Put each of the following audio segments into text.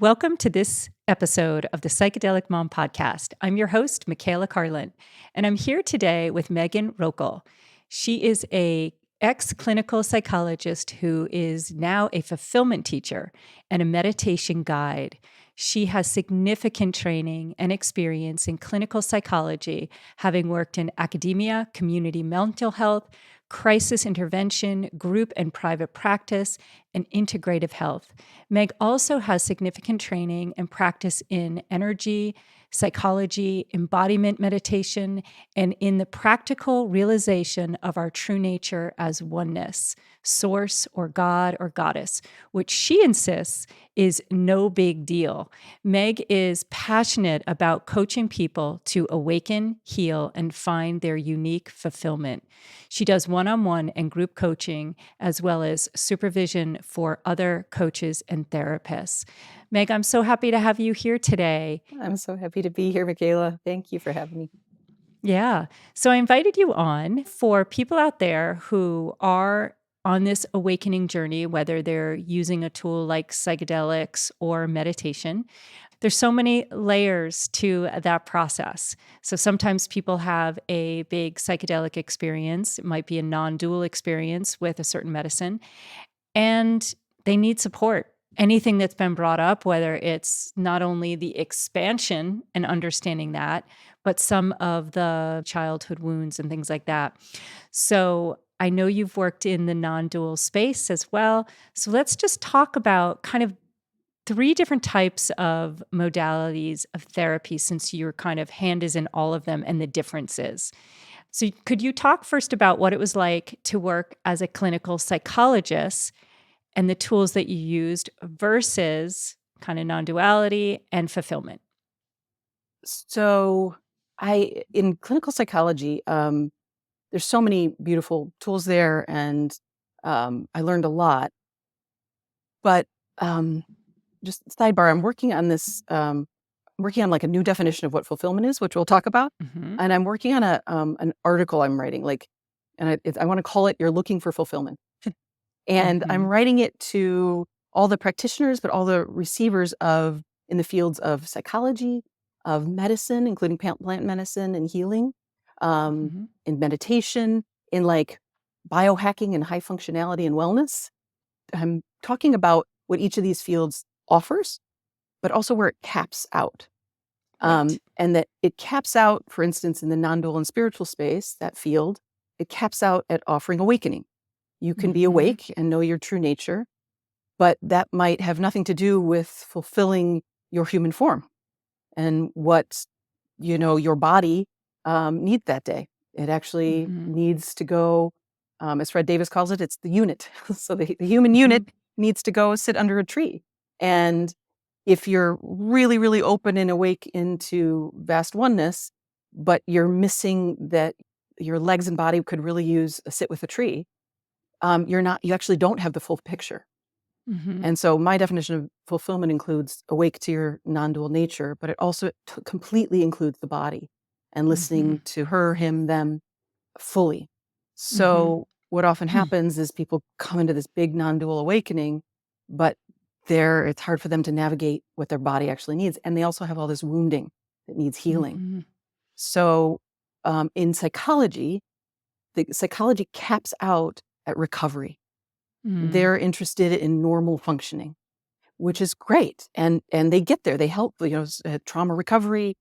Welcome to this episode of the Psychedelic Mom podcast. I'm your host, Michaela Carlin, and I'm here today with Meghan Roekle. She is a ex-clinical psychologist who is now a fulfillment teacher and a meditation guide. She has significant training and experience in clinical psychology, having worked in academia, community mental health, crisis intervention, group and private practice, and integrative health. Meg also has significant training and practice in energy, psychology, embodiment meditation, and in the practical realization of our true nature as oneness, source or God or goddess, which she insists is no big deal. Meg is passionate about coaching people to awaken, heal, and find their unique fulfillment. She does one-on-one and group coaching, as well as supervision for other coaches and therapists. Meg, I'm so happy to have you here today. I'm so happy to be here, Michaela. Thank you for having me. Yeah. So I invited you on for people out there who are on this awakening journey, whether they're using a tool like psychedelics or meditation. There's so many layers to that process. So sometimes people have a big psychedelic experience. It might be a non-dual experience with a certain medicine, and they need support. Anything that's been brought up, whether it's not only the expansion and understanding that, but some of the childhood wounds and things like that. So I know you've worked in the non-dual space as well. So let's just talk about kind of three different types of modalities of therapy, since your kind of hand is in all of them and the differences. So could you talk first about what it was like to work as a clinical psychologist and the tools that you used versus kind of non-duality and fulfillment? So, in clinical psychology, there's so many beautiful tools there, and I learned a lot. But just sidebar, I'm working on this. Working on like a new definition of what fulfillment is, which we'll talk about. Hmm. And I'm working on an article I'm writing, I want to call it "You're Looking for Fulfillment." And I'm Hmm. writing it to all the practitioners, but all the receivers of in the fields of psychology, of medicine, including plant medicine and healing, Hmm. in meditation, in like biohacking and high functionality and wellness. I'm talking about what each of these fields offers, but also where it caps out. Right. And that it caps out, for instance, in the non-dual and spiritual space, that field, it caps out at offering awakening. You can be Hmm. awake and know your true nature, but that might have nothing to do with fulfilling your human form and what your body needs that day. It actually Hmm. needs to go, as Fred Davis calls it, it's the unit. So the human Hmm. unit needs to go sit under a tree. And if you're really, really open and awake into vast oneness, but you're missing that your legs and body could really use a sit with a tree, you actually don't have the full picture. Hmm. And so my definition of fulfillment includes awake to your non-dual nature, but it also completely includes the body and Hmm. listening to her, him, them fully. Hmm. So what often happens is people come into this big non-dual awakening, but it's hard for them to navigate what their body actually needs. And they also have all this wounding that needs healing. Hmm. So in psychology, the psychology caps out at recovery. Hmm. They're interested in normal functioning, which is great. And they get there. They help, trauma recovery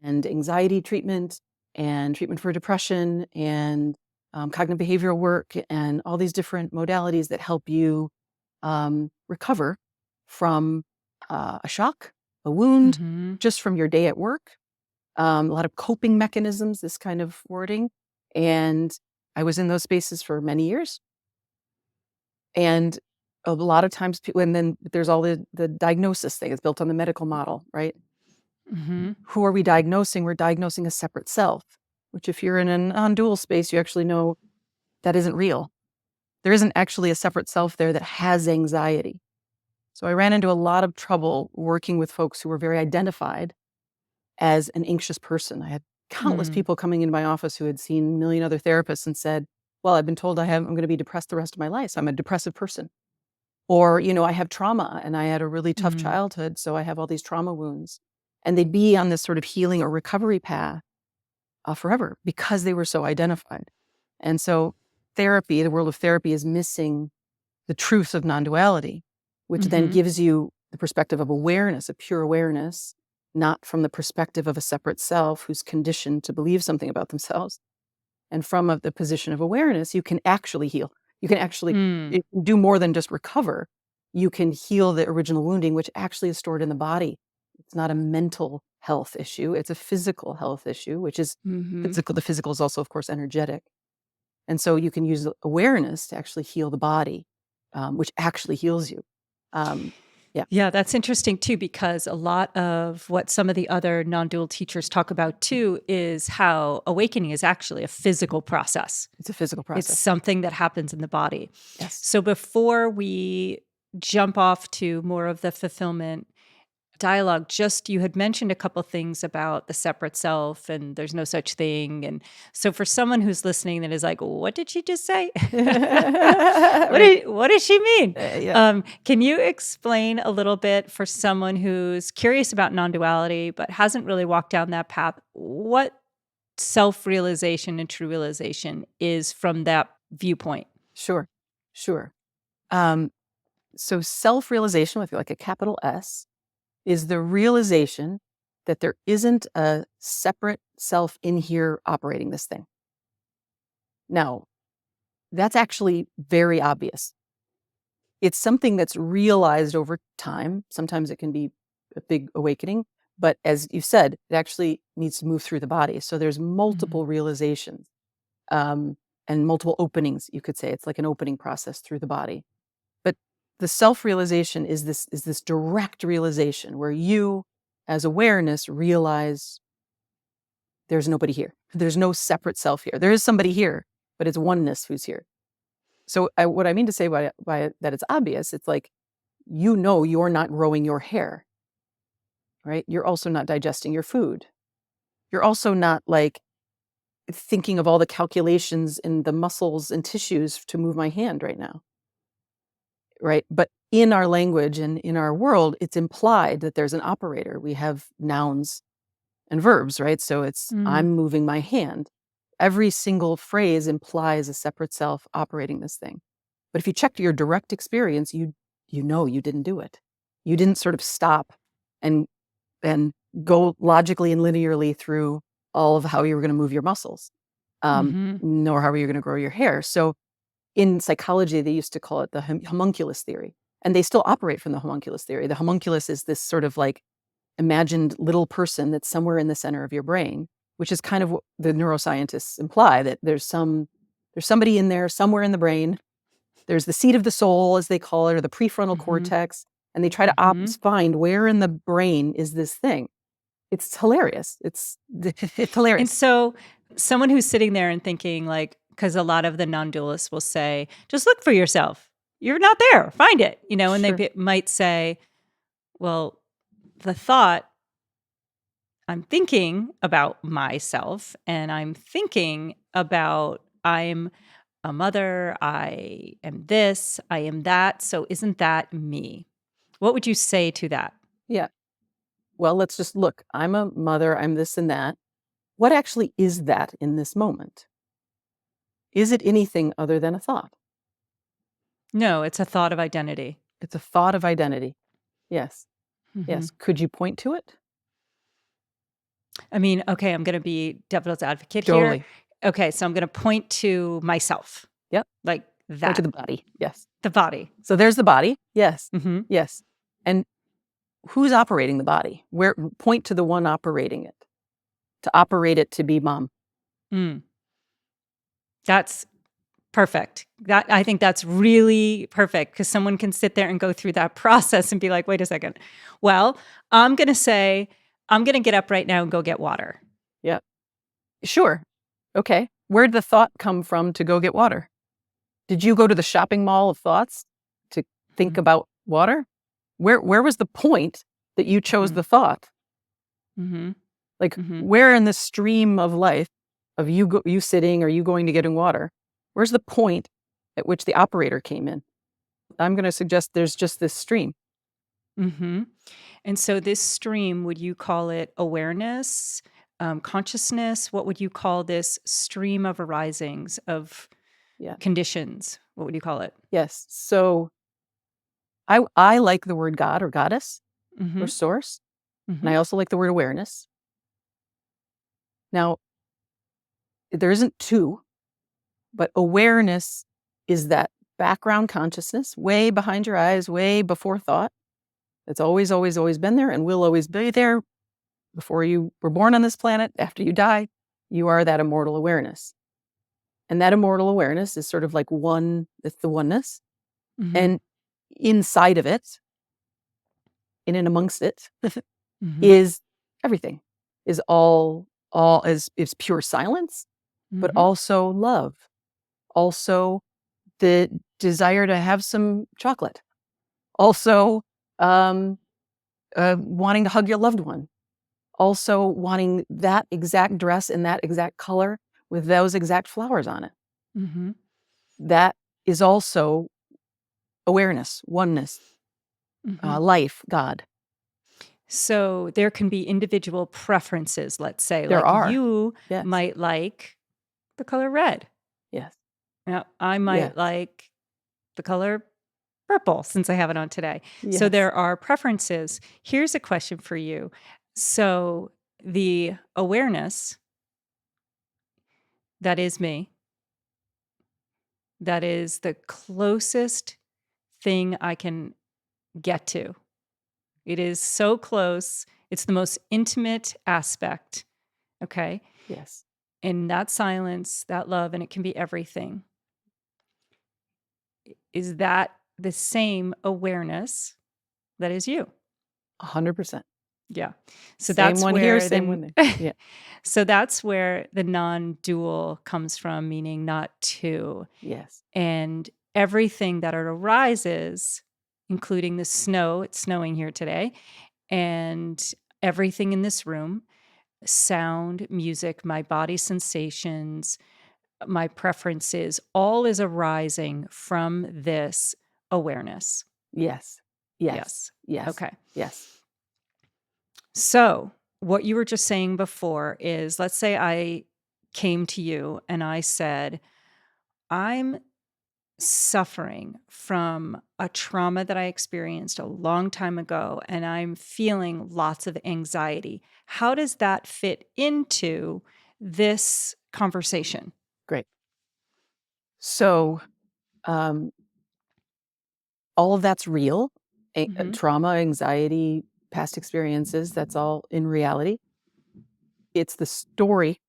and anxiety treatment and treatment for depression and cognitive behavioral work and all these different modalities that help you recover from a shock, a wound, Hmm. just from your day at work. A lot of coping mechanisms, this kind of wording. And I was in those spaces for many years. And a lot of times, and then there's all the diagnosis thing. It's built on the medical model, right? Hmm. Who are we diagnosing? We're diagnosing a separate self, which if you're in a non-dual space, you actually know that isn't real. There isn't actually a separate self there that has anxiety. So I ran into a lot of trouble working with folks who were very identified as an anxious person. I had countless Hmm. people coming into my office who had seen a million other therapists and said, well, I've been told I'm going to be depressed the rest of my life. So I'm a depressive person. Or, I have trauma and I had a really tough Mhm. childhood, so I have all these trauma wounds. And they'd be on this sort of healing or recovery path forever because they were so identified. And so therapy, the world of therapy, is missing the truth of non-duality, which then Mhm. gives you the perspective of awareness, of pure awareness, not from the perspective of a separate self who's conditioned to believe something about themselves. And from the position of awareness, you can actually heal. You can actually Mm. do more than just recover. You can heal the original wounding, which actually is stored in the body. It's not a mental health issue. It's a physical health issue, which is Mhm. physical. The physical is also, of course, energetic. And so you can use awareness to actually heal the body, which actually heals you. Um, yeah, Yeah, that's interesting too, because a lot of what some of the other non-dual teachers talk about too is how awakening is actually a physical process. it's a physical It's process. something that happens in the body. Yes. So before we jump off to more of the fulfillment dialogue, just you had mentioned a couple things about the separate self and there's no such thing. And so for someone who's listening that is like, what did she just say? Right. What does she mean? Yeah. Can you explain a little bit for someone who's curious about non-duality but hasn't really walked down that path, what self-realization and true realization is from that viewpoint? Sure. Sure. Um, so self-realization with like a capital S is the realization that there isn't a separate self in here operating this thing. Now, that's actually very obvious. It's something that's realized over time. Sometimes it can be a big awakening, but as you said, it actually needs to move through the body. So there's Mhm. multiple realizations um, and multiple openings. You could say it's like an opening process through the body. But the self-realization is this direct realization where you, as awareness, realize there's nobody here. There's no separate self here. There is somebody here, but it's oneness who's here. So what I mean to say by that it's obvious, it's like, you're not growing your hair, right? You're also not digesting your food. You're also not like thinking of all the calculations in the muscles and tissues to move my hand right now, right? But in our language and in our world, it's implied that there's an operator. We have nouns and verbs, right? So it's Mm. I'm moving my hand. Every single phrase implies a separate self operating this thing. But if you check your direct experience, you know you didn't do it. You didn't sort of stop and and go logically and linearly through all of how you were going to move your muscles, Mhm. nor how you're going to grow your hair. So in psychology, they used to call it the homunculus theory, and they still operate from the homunculus theory. The homunculus is this sort of like imagined little person that's somewhere in the center of your brain, which is kind of what the neuroscientists imply, that there's somebody in there somewhere in the brain. There's the seat of the soul, as they call it, or the prefrontal Mhm. cortex, and they try to Mhm. find where in the brain is this thing. It's hilarious. It's it's And hilarious. so someone who's sitting there and thinking like, because a lot of the non-dualists will say, just look for yourself. You're not there. Find it, and they Sure. might say, well, the thought I'm thinking about myself and I'm thinking about I'm a mother, I am this, I am that. So isn't that me? What would you say to that? Yeah. Well, let's just look. I'm a mother, I'm this and that. What actually is that in this moment? Is it anything other than a thought? No, it's a thought of identity. It's a thought of identity. Yes. Mhm. Yes. Could you point to it? I mean, okay, I'm going to be devil's advocate here. Totally. Okay, so I'm going to point to myself, Yep. like Point to that, the body. Yes. the body. So there's the body. Yes. Mhm. Yes. And who's operating the body? Where point to the one operating it. To operate it to be mom. Mm. That's perfect. That I think that's really perfect because someone can sit there and go through that process and be like, "Wait a second. Well, I'm going to say I'm going to get up right now and go get water." Yep. Sure. Okay. Where'd the thought come from to go get water? Did you go to the shopping mall of thoughts to think Mhm. about water? Where was the point that you chose Mhm. the thought? Mhm. Like, Mhm. where in the stream of life of you sitting or you going to getting water, where's the point at which the operator came in? I'm going to suggest there's just this stream. Mm-hmm. And so this stream, would you call it awareness, consciousness? What would you call this stream of arisings of Yeah. conditions? What would you call it? Yes. So I like the word God or goddess Mm-hmm. or source. Mm-hmm. And I also like the word awareness. Now, there isn't two, but awareness is that background consciousness way behind your eyes, way before thought. It's always, always, always been there and will always be there before you were born on this planet. After you die, you are that immortal awareness. And that immortal awareness is sort of like one, it's the oneness. Mm-hmm. And inside of it, in and amongst it, Mm-hmm. is everything, is all is pure silence, but Mm-hmm. also love, also the desire to have some chocolate, also wanting to hug your loved one, also wanting that exact dress in that exact color with those exact flowers on it. Mm-hmm. That is also awareness, oneness, Mm-hmm. life, God. So there can be individual preferences, let's say, There like are. you Yes. might like the color red. Yes. Now, I might Yes. like the color purple since I have it on today. So Yes. there are preferences. Here's a question for you. So the awareness that is me, that is the closest thing I can get to. It is so close. It's the most intimate aspect. Okay. Yes. And that silence, that love, and it can be everything. Is that the same awareness that is you? 100%. Yeah. So Same that's one here, where same one the there. Yeah. so that's where the non-dual comes from, meaning not two. Yes. And everything that arises, including the snow, it's snowing here today, and everything in this room, sound, music, my body sensations, my preferences, all is arising from this awareness. Yes. Yes. Yes. Yes. Okay. Yes. So, what you were just saying before is, let's say I came to you and I said, I'm suffering from a trauma that I experienced a long time ago, and I'm feeling lots of anxiety. How does that fit into this conversation? Great. So, um, all of that's real. Mm-hmm. Trauma, anxiety, past experiences, that's all in reality. It's the story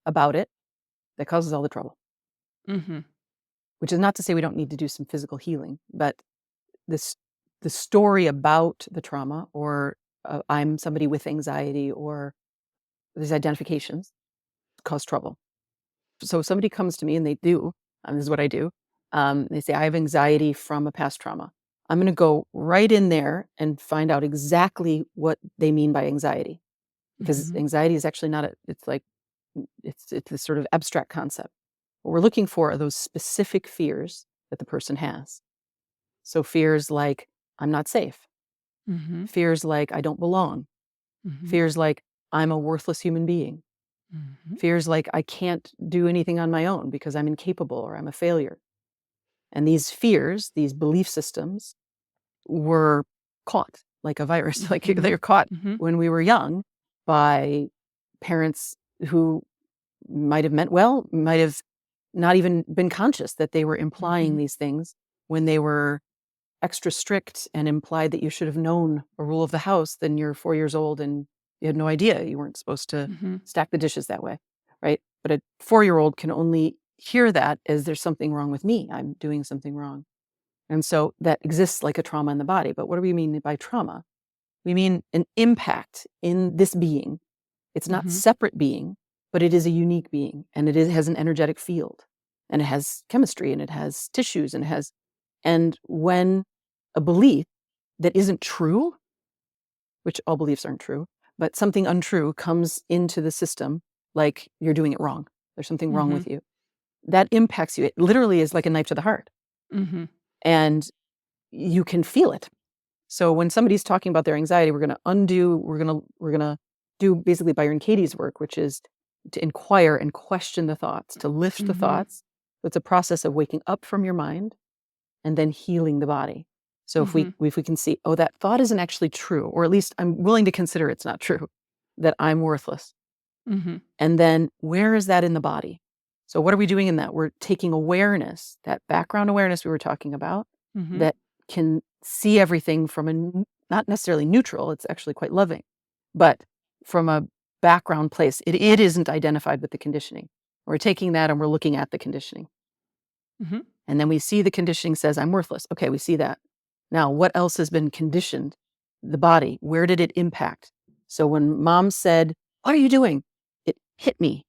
about it that causes all the trouble, Mm-hmm. which is not to say we don't need to do some physical healing, but this the story about the trauma, or I'm somebody with anxiety, or these identifications cause trouble. So if somebody comes to me and they do, this is what I do. They say, I have anxiety from a past trauma. I'm going to go right in there and find out exactly what they mean by anxiety, because Mm-hmm. anxiety is actually not it's like, it's this sort of abstract concept. What we're looking for are those specific fears that the person has. So fears like, I'm not safe. Mm-hmm. Fears like, I don't belong. Mm-hmm. Fears like, I'm a worthless human being. Mm-hmm. Fears like, I can't do anything on my own because I'm incapable or I'm a failure. And these fears, these belief systems, were caught like a virus. Like they were caught Mm-hmm. when we were young by parents who might have meant well, might have not even been conscious that they were implying Mm-hmm. these things when they were extra strict and implied that you should have known a rule of the house. Then you're 4 years old and you had no idea you weren't supposed to Mm-hmm. stack the dishes that way, right? But a 4-year-old can only hear that as there's something wrong with me. I'm doing something wrong. And so that exists like a trauma in the body. But what do we mean by trauma? We mean an impact in this being. It's not Mm-hmm. separate being, but it is a unique being, and has an energetic field, and it has chemistry, and it has tissues, and and when a belief that isn't true, which all beliefs aren't true, but something untrue comes into the system, like you're doing it wrong, there's something wrong Mm-hmm. with you, that impacts you. It literally is like a knife to the heart. Mm-hmm. and you can feel it. So when somebody's talking about their anxiety, we're going to do basically Byron Katie's work, which is to inquire and question the thoughts, to lift the thoughts. So it's a process of waking up from your mind and then healing the body. So if we can see, oh, that thought isn't actually true, or at least I'm willing to consider it's not true, that I'm worthless. And then where is that in the body? So what are we doing in that? We're taking awareness, that background awareness we were talking about, that can see everything from not necessarily neutral, it's actually quite loving, but from a background place. It isn't identified with the conditioning. We're taking that and we're looking at the conditioning. And then we see the conditioning says, I'm worthless. Okay, we see that. Now, what else has been conditioned? The body. Where did it impact? So when mom said, what are you doing? It hit me.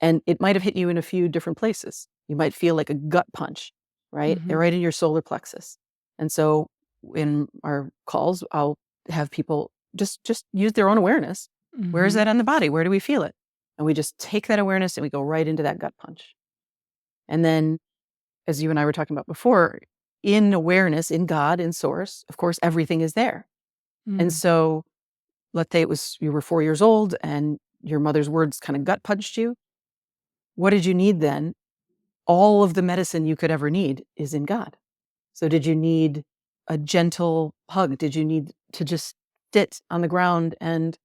And it might have hit you in a few different places. You might feel like a gut punch, right? Right in your solar plexus. And so in our calls, I'll have people just use their own awareness. Where is that on the body? Where do we feel it? And we just take that awareness and we go right into that gut punch. And then, as you and I were talking about before, in awareness, in God, in source, of course, everything is there. And so let's say you were 4 years old and your mother's words kind of gut punched you. What did you need then? All of the medicine you could ever need is in God. So did you need a gentle hug? Did you need to just sit on the ground and,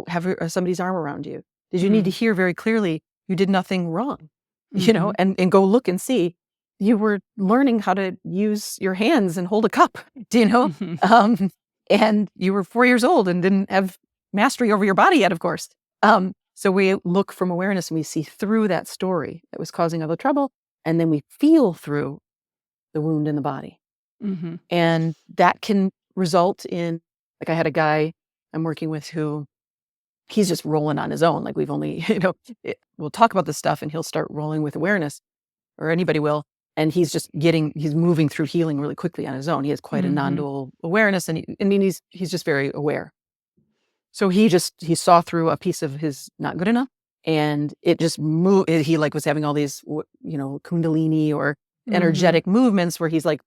have somebody's arm around you? Did you need to hear very clearly you did nothing wrong, and go look and see you were learning how to use your hands and hold a cup, and you were 4 years old and didn't have mastery over your body yet, of course. So we look from awareness and we see through that story that was causing all the trouble, and then we feel through the wound in the body. And that can result in, like I had a guy I'm working with who he's just rolling on his own. Like we've only, we'll talk about this stuff and he'll start rolling with awareness, or anybody will. And he's moving through healing really quickly on his own. He has quite a non-dual awareness, and he's just very aware. So he saw through a piece of his not good enough, and it just moved. He was having all these, Kundalini or energetic movements where he's like,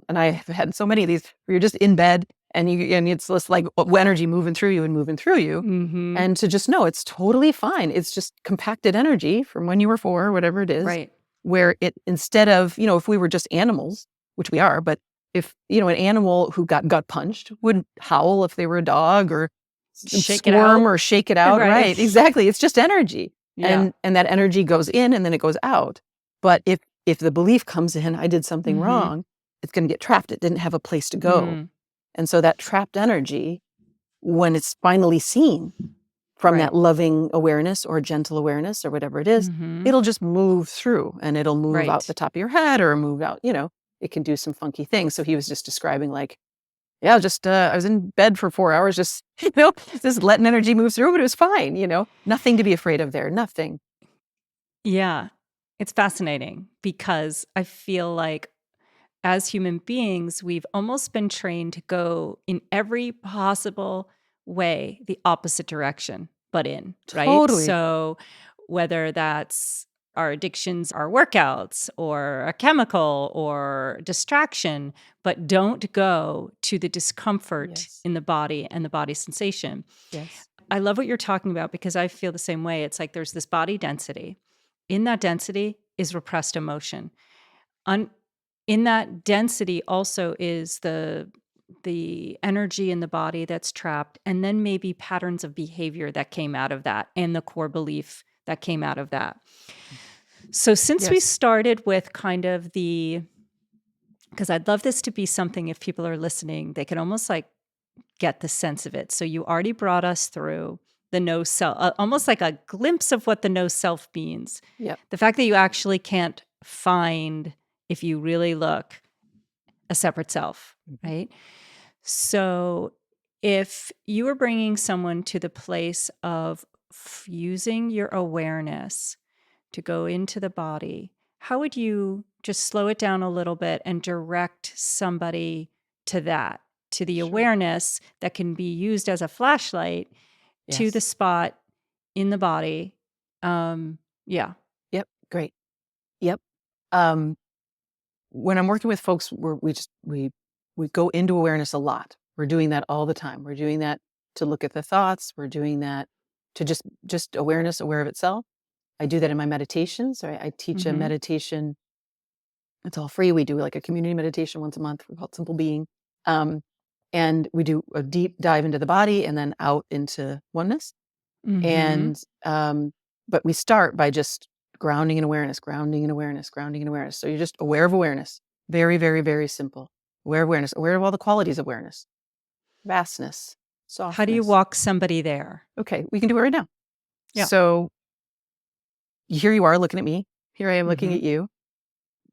and I have had so many of these where you're just in bed and it's just like energy moving through you. And to just know it's totally fine. It's just compacted energy from when you were 4, whatever it is. Right. Where it, instead of, if we were just animals, which we are, but if, an animal who got gut punched would howl if they were a dog, or squirm or shake it out. Right. Exactly. It's just energy. Yeah. And that energy goes in and then it goes out. But if the belief comes in, I did something wrong, it's going to get trapped. It didn't have a place to go. And so that trapped energy, when it's finally seen from that loving awareness or gentle awareness or whatever it is, it'll just move through, and it'll move out the top of your head or move out, it can do some funky things. So he was just describing like, I was in bed for 4 hours, just, just letting energy move through, but it was fine, nothing to be afraid of there, nothing. Yeah. It's fascinating because I feel like as human beings, we've almost been trained to go in every possible way, the opposite direction, but in, right? Totally. So whether that's our addictions, our workouts, or a chemical or distraction, but don't go to the discomfort in the body and the body sensation. Yes. I love what you're talking about because I feel the same way. It's like there's this body density. In that density is repressed emotion. In that density also is the energy in the body that's trapped, and then maybe patterns of behavior that came out of that, and the core belief that came out of that. So since we started with kind of because I'd love this to be something, if people are listening, they can almost like get the sense of it. So you already brought us through the no self, almost like a glimpse of what the no self means. Yep. The fact that you actually can't find, if you really look, a separate self, right? So if you were bringing someone to the place of using your awareness to go into the body, how would you just slow it down a little bit and direct somebody to that, to the awareness that can be used as a flashlight to the spot in the body? Yep. Great. Yep. when I'm working with folks, we go into awareness a lot. We're doing that all the time. We're doing that to look at the thoughts. We're doing that to just awareness, aware of itself. I do that in my meditations. I teach a meditation. It's all free. We do like a community meditation once a month. We call it Simple Being. And we do a deep dive into the body and then out into oneness. And, but we start by just grounding in awareness, grounding in awareness, grounding in awareness. So you're just aware of awareness. Very, very, very simple. Aware of awareness, aware of all the qualities of awareness, vastness, softness. How do you walk somebody there? Okay, we can do it right now. Yeah. So here you are looking at me. Here I am looking at you.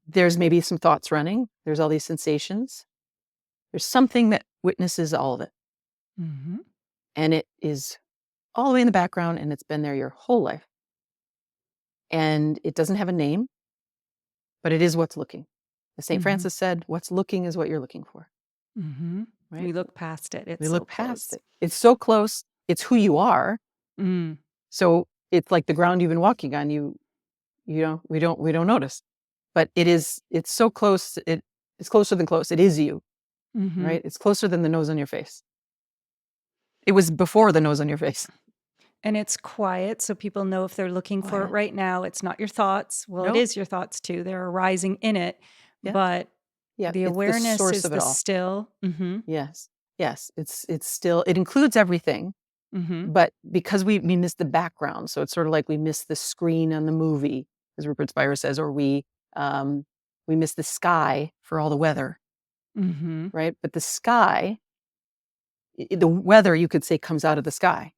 There's maybe some thoughts running. There's all these sensations. There's something that witnesses all of it. And it is all the way in the background, and it's been there your whole life. And it doesn't have a name, but it is what's looking. As St. Francis said, what's looking is what you're looking for. Right? We look past it. We look past it. It's so close. It's who you are. So it's like the ground you've been walking on. We don't notice, but it's so close. It's closer than close. It is you, right? It's closer than the nose on your face. It was before the nose on your face. And it's quiet, so people know if they're looking for it right now, it's not your thoughts. Well, Nope. it is your thoughts too. They're arising in it, but the awareness is the still. Yes. It's still, it includes everything, but because we miss the background, so it's sort of like we miss the screen on the movie, as Rupert Spira says, or we miss the sky for all the weather, right? But the sky, the weather, you could say, comes out of the sky.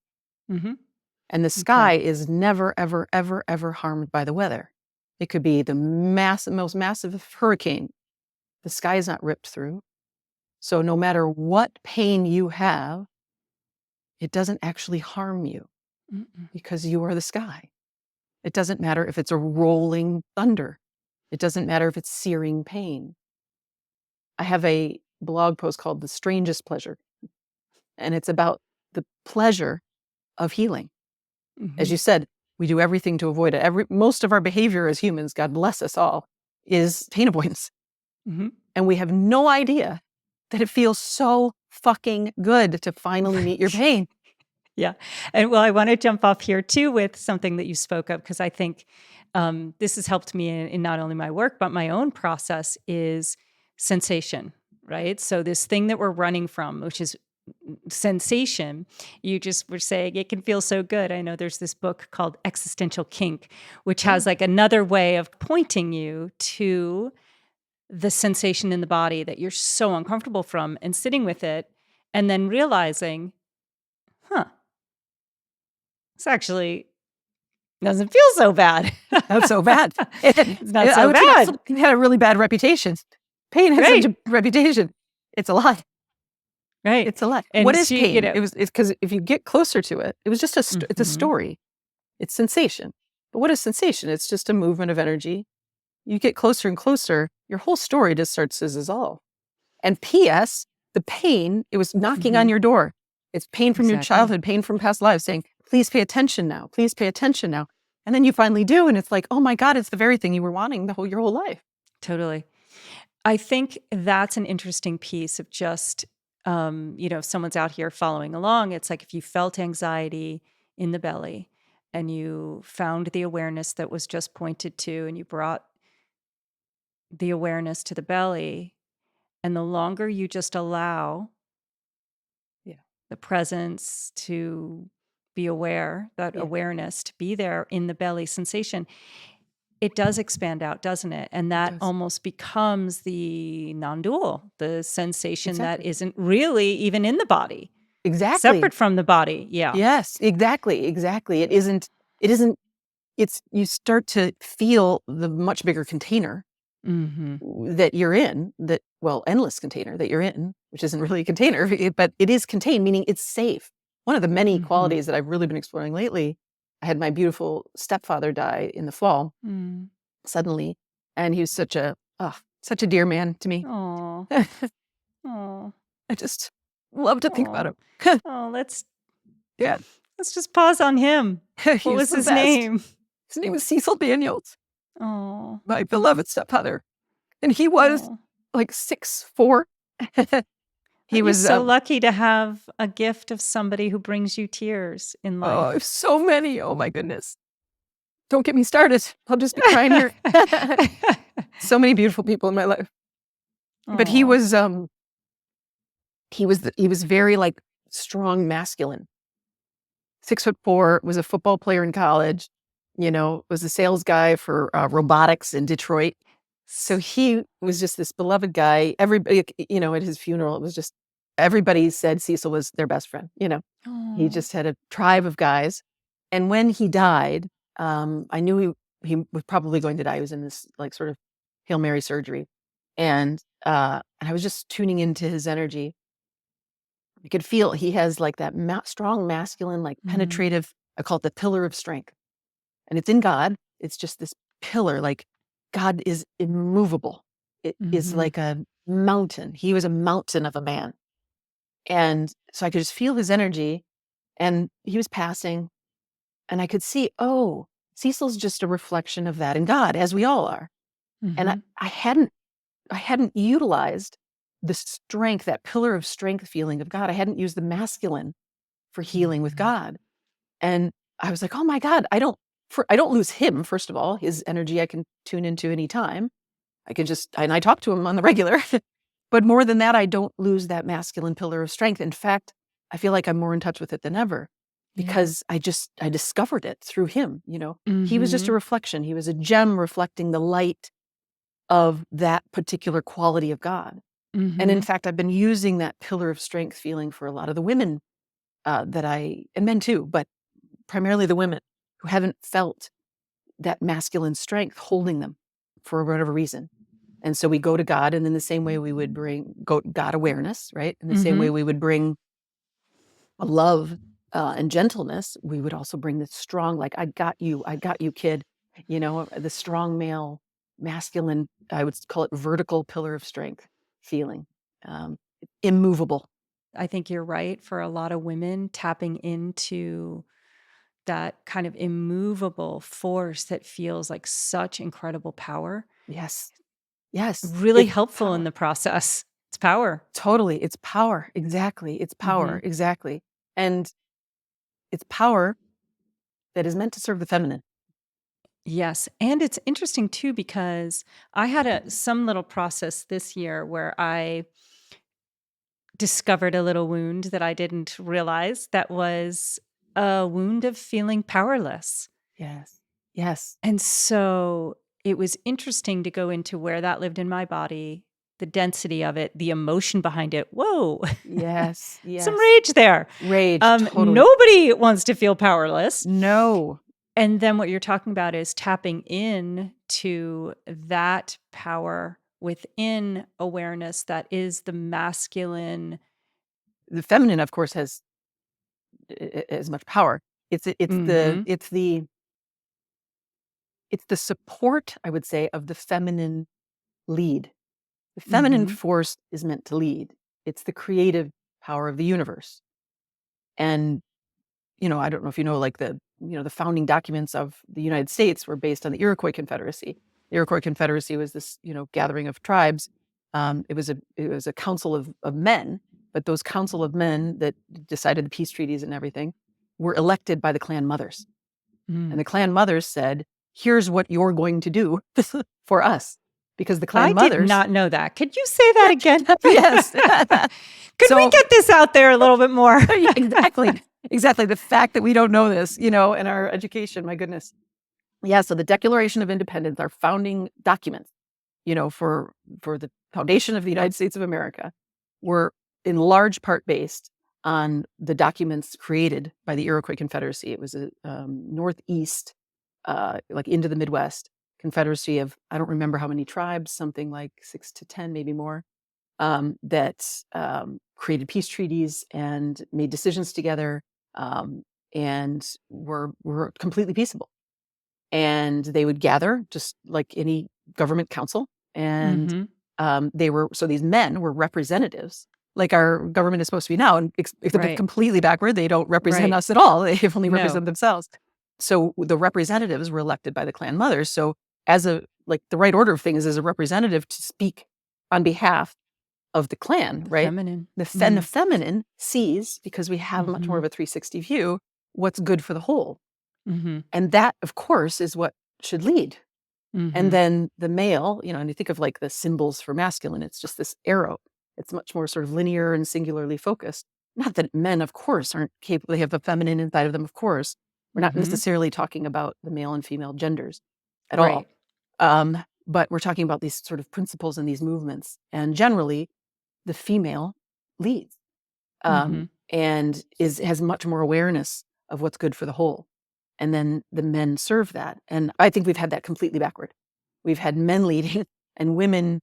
And the sky is never, ever, ever, ever harmed by the weather. It could be the most massive hurricane. The sky is not ripped through. So no matter what pain you have, it doesn't actually harm you because you are the sky. It doesn't matter if it's a rolling thunder. It doesn't matter if it's searing pain. I have a blog post called The Strangest Pleasure, and it's about the pleasure of healing. As you said, we do everything to avoid it. Most of our behavior as humans, God bless us all, is pain avoidance. And we have no idea that it feels so fucking good to finally meet your pain. Yeah. And well, I want to jump off here too with something that you spoke of, because I think this has helped me in not only my work, but my own process is sensation, right? So this thing that we're running from, which is sensation, you just were saying it can feel so good. I know there's this book called Existential Kink, which has like another way of pointing you to the sensation in the body that you're so uncomfortable from, and sitting with it and then realizing, this actually doesn't feel so bad. Not so bad. It's not so bad. It had a really bad reputation. Pain has such a reputation. It's a lie. Right. It's a lie. And what is pain? It's because if you get closer to it, it was just it's a story. It's sensation. But what is sensation? It's just a movement of energy. You get closer and closer, your whole story just starts to dissolve. And P.S., the pain, it was knocking on your door. It's pain from your childhood, pain from past lives, saying, please pay attention now. Please pay attention now. And then you finally do, and it's like, oh my God, it's the very thing you were wanting your whole life. Totally. I think that's an interesting piece of just, if someone's out here following along, it's like if you felt anxiety in the belly and you found the awareness that was just pointed to, and you brought the awareness to the belly, and the longer you just allow the presence to be aware, that awareness to be there in the belly sensation, it does expand out, doesn't it? And that almost becomes the non-dual, the sensation that isn't really even in the body. Exactly. Separate from the body. Yeah. Yes, exactly. It isn't, you start to feel the much bigger container that you're in, endless container that you're in, which isn't really a container, but it is contained, meaning it's safe. One of the many qualities that I've really been exploring lately, I had my beautiful stepfather die in the fall suddenly, and he was such a such a dear man to me. Aww. Aww. I just love to think about him. Let's just pause on him. What was his name? His name was Cecil Daniels. Oh, My beloved stepfather. And he was Oh. like 6'4". He You're was so lucky to have a gift of somebody who brings you tears in life. so many. Oh my goodness. Don't get me started. I'll just be crying here. So many beautiful people in my life. But he Aw. was very like strong masculine. 6'4", was a football player in college, was a sales guy for robotics in Detroit. So he was just this beloved guy. Everybody, at his funeral, it was just, everybody said Cecil was their best friend. He Aw. just had a tribe of guys. And when he died, I knew he was probably going to die. He was in this like sort of Hail Mary surgery. And I was just tuning into his energy. I could feel he has like that strong masculine, like penetrative, I call it the pillar of strength. And it's in God. It's just this pillar, like God is immovable. It is like a mountain. He was a mountain of a man. And so I could just feel his energy, and he was passing, and I could see, oh, Cecil's just a reflection of that in God, as we all are. And I hadn't utilized the strength, that pillar of strength feeling of God. I hadn't used the masculine for healing with God. And I was like, oh my God, I don't lose him. First of all, his energy I can tune into anytime. And I talk to him on the regular, but more than that, I don't lose that masculine pillar of strength. In fact, I feel like I'm more in touch with it than ever because I discovered it through him. He was just a reflection. He was a gem reflecting the light of that particular quality of God. And in fact, I've been using that pillar of strength feeling for a lot of the women and men too, but primarily the women who haven't felt that masculine strength holding them for whatever reason. And so we go to God, and in the same way we would bring God awareness, right? In the same way we would bring a love and gentleness, we would also bring the strong, like, I got you, kid. The strong male, masculine, I would call it vertical pillar of strength feeling, immovable. I think you're right. For a lot of women, tapping into that kind of immovable force that feels like such incredible power. Yes. Really It's helpful in power. the process. It's power. Totally. It's power. Exactly. It's power. Exactly. And it's power that is meant to serve the feminine. Yes. And it's interesting too, because I had some little process this year where I discovered a little wound that I didn't realize that was a wound of feeling powerless. Yes. And so it was interesting to go into where that lived in my body, the density of it, the emotion behind it. Whoa. Yes. Some rage there. Rage. Totally. Nobody wants to feel powerless. No. And then what you're talking about is tapping in to that power within awareness that is the masculine. The feminine, of course, has as much power. It's the support, I would say, of the feminine lead. The feminine force is meant to lead. It's the creative power of the universe. And, I don't know if you know, like the founding documents of the United States were based on the Iroquois Confederacy. The Iroquois Confederacy was this, gathering of tribes. It was a council of men, but those council of men that decided the peace treaties and everything were elected by the clan mothers. And the clan mothers said, here's what you're going to do for us. Because the clan mothers... I did not know that. Could you say that again? Yes. Could we get this out there a little bit more? Exactly. The fact that we don't know this, in our education, my goodness. Yeah, so the Declaration of Independence, our founding documents, for the foundation of the United States of America, were in large part based on the documents created by the Iroquois Confederacy. It was a northeast, like into the Midwest, confederacy of, I don't remember how many tribes, something like 6 to 10, maybe more, that created peace treaties and made decisions together, and were completely peaceable. And they would gather just like any government council, and so these men were representatives, like our government is supposed to be now, and except completely backward. They don't represent us at all. They only represent themselves. So the representatives were elected by the clan mothers. So as a like the right order of things is a representative to speak on behalf of the clan, The right? feminine. The feminine sees, because we have much more of a 360 view, what's good for the whole. Mm-hmm. And that, of course, is what should lead. Mm-hmm. And then the male, and you think of like the symbols for masculine, it's just this arrow. It's much more sort of linear and singularly focused. Not that men, of course, aren't capable, they have the feminine inside of them, of course. We're not necessarily talking about the male and female genders at all. But we're talking about these sort of principles and these movements. And generally, the female leads and has much more awareness of what's good for the whole. And then the men serve that. And I think we've had that completely backward. We've had men leading and women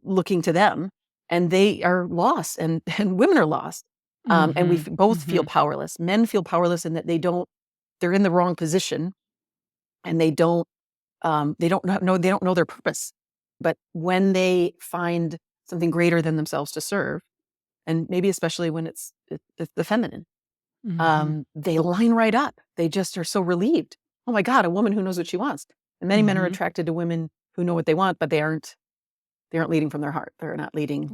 looking to them, and they are lost, and women are lost. And we both feel powerless. Men feel powerless in that they're in the wrong position, and they don't know their purpose. But when they find something greater than themselves to serve, and maybe especially when it's the feminine, they line right up. They just are so relieved. Oh my God, a woman who knows what she wants. And many men are attracted to women who know what they want, but they aren't leading from their heart. They're not leading,